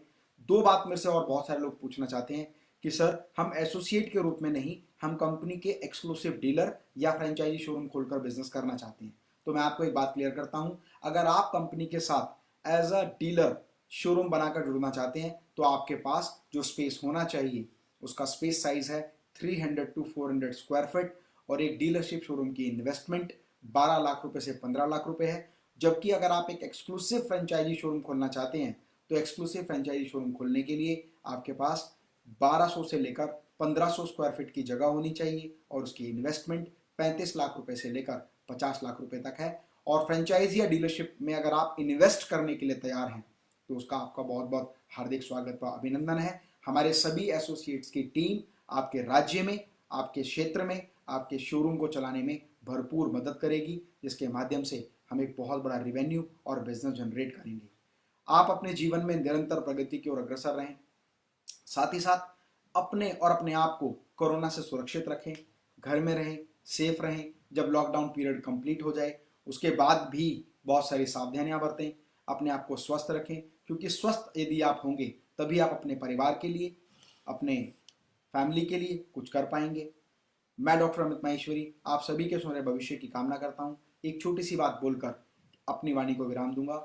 2 बात मेरे से और बहुत सारे लोग पूछना चाहते हैं कि सर, हम एसोसिएट के रूप में नहीं, हम कंपनी के एक्सक्लूसिव डीलर या फ्रेंचाइजी शोरूम खोलकर बिजनेस करना चाहते हैं। तो मैं आपको एक बात क्लियर करता हूं, अगर आप कंपनी के साथ एज अ डीलर शोरूम बनाकर जुड़ना चाहते हैं तो आपके पास जो स्पेस होना चाहिए उसका स्पेस साइज है 300 to 400 स्क्वायर फीट और एक डीलरशिप शोरूम की इन्वेस्टमेंट 12 लाख रुपए से 15 लाख रुपए है। जबकि अगर आप एक एक्सक्लूसिव फ्रेंचाइजी शोरूम खोलना चाहते हैं तो एक्सक्लूसिव फ्रेंचाइजी शोरूम खोलने के लिए आपके पास 1200 से लेकर 1500 स्क्वायर फीट की जगह होनी चाहिए और उसकी इन्वेस्टमेंट 35 लाख रुपए से लेकर 50 लाख रुपए तक है। और फ्रेंचाइजी या डीलरशिप में अगर आप इन्वेस्ट करने के लिए तैयार हैं तो उसका आपका बहुत बहुत हार्दिक स्वागत व अभिनंदन है। हमारे सभी एसोसिएट्स की टीम आपके राज्य में, आपके क्षेत्र में, आपके शोरूम को चलाने में भरपूर मदद करेगी, जिसके माध्यम से हम एक बहुत बड़ा रिवेन्यू और बिजनेस जनरेट करेंगे। आप अपने जीवन में निरंतर प्रगति की ओर अग्रसर रहें, साथ ही साथ अपने और अपने आप को कोरोना से सुरक्षित रखें, घर में रहें, सेफ रहें। जब लॉकडाउन पीरियड कंप्लीट हो जाए उसके बाद भी बहुत सारी सावधानियां बरतें, अपने आप को स्वस्थ रखें, क्योंकि स्वस्थ यदि आप होंगे तभी आप अपने परिवार के लिए, अपने फैमिली के लिए कुछ कर पाएंगे। मैं डॉक्टर अमित माहेश्वरी आप सभी के सुनहरे भविष्य की कामना करता हूँ। एक छोटी सी बात बोलकर अपनी वाणी को विराम दूंगा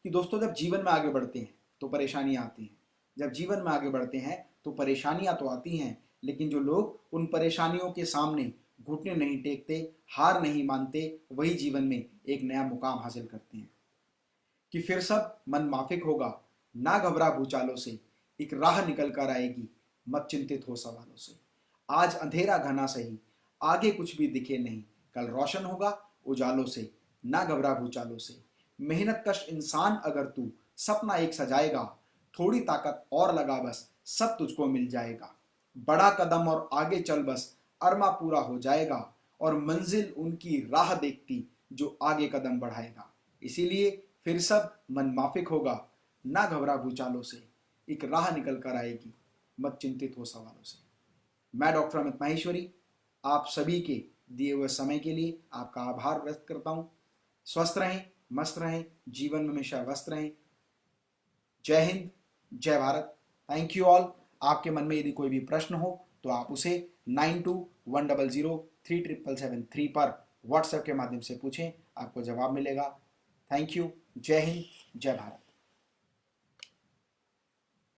कि दोस्तों, जब जीवन में आगे बढ़ते हैं तो परेशानियां आती हैं। जब जीवन में आगे बढ़ते हैं तो परेशानियां तो आती हैं, लेकिन जो लोग उन परेशानियों के सामने घुटने नहीं टेकते, हार नहीं मानते, वही जीवन में एक नया मुकाम हासिल करते हैं। कि फिर सब मन माफिक होगा, ना घबरा भूचालों से, एक राह निकल कर आएगी, मत चिंतित हो सवालों से। आज अंधेरा घना सही, आगे कुछ भी दिखे नहीं, कल रोशन होगा उजालों से, ना घबरा भूचालों से। मेहनत कश इंसान अगर तू सपना एक सजाएगा, थोड़ी ताकत और लगा बस सब तुझको मिल जाएगा। बड़ा कदम और आगे चल बस अरमा पूरा हो जाएगा, और मंजिल उनकी राह देखती जो आगे कदम बढ़ाएगा। इसीलिए फिर सब मन माफिक होगा, ना घबरा भूचालों से, एक राह निकल कर आएगी, मत चिंतित हो सवालों से। मैं डॉक्टर अमित माहेश्वरी आप सभी के दिए हुए समय के लिए आपका आभार व्यक्त करता हूँ। स्वस्थ रहें, मस्त रहें, जीवन में हमेशा व्यस्त रहें। जय हिंद, जय भारत। Thank you all. आपके मन में यदि कोई भी प्रश्न हो तो आप उसे 9210037773 पर व्हाट्सएप के माध्यम से पूछें, आपको जवाब मिलेगा। Thank you. जय हिंद, जय भारत।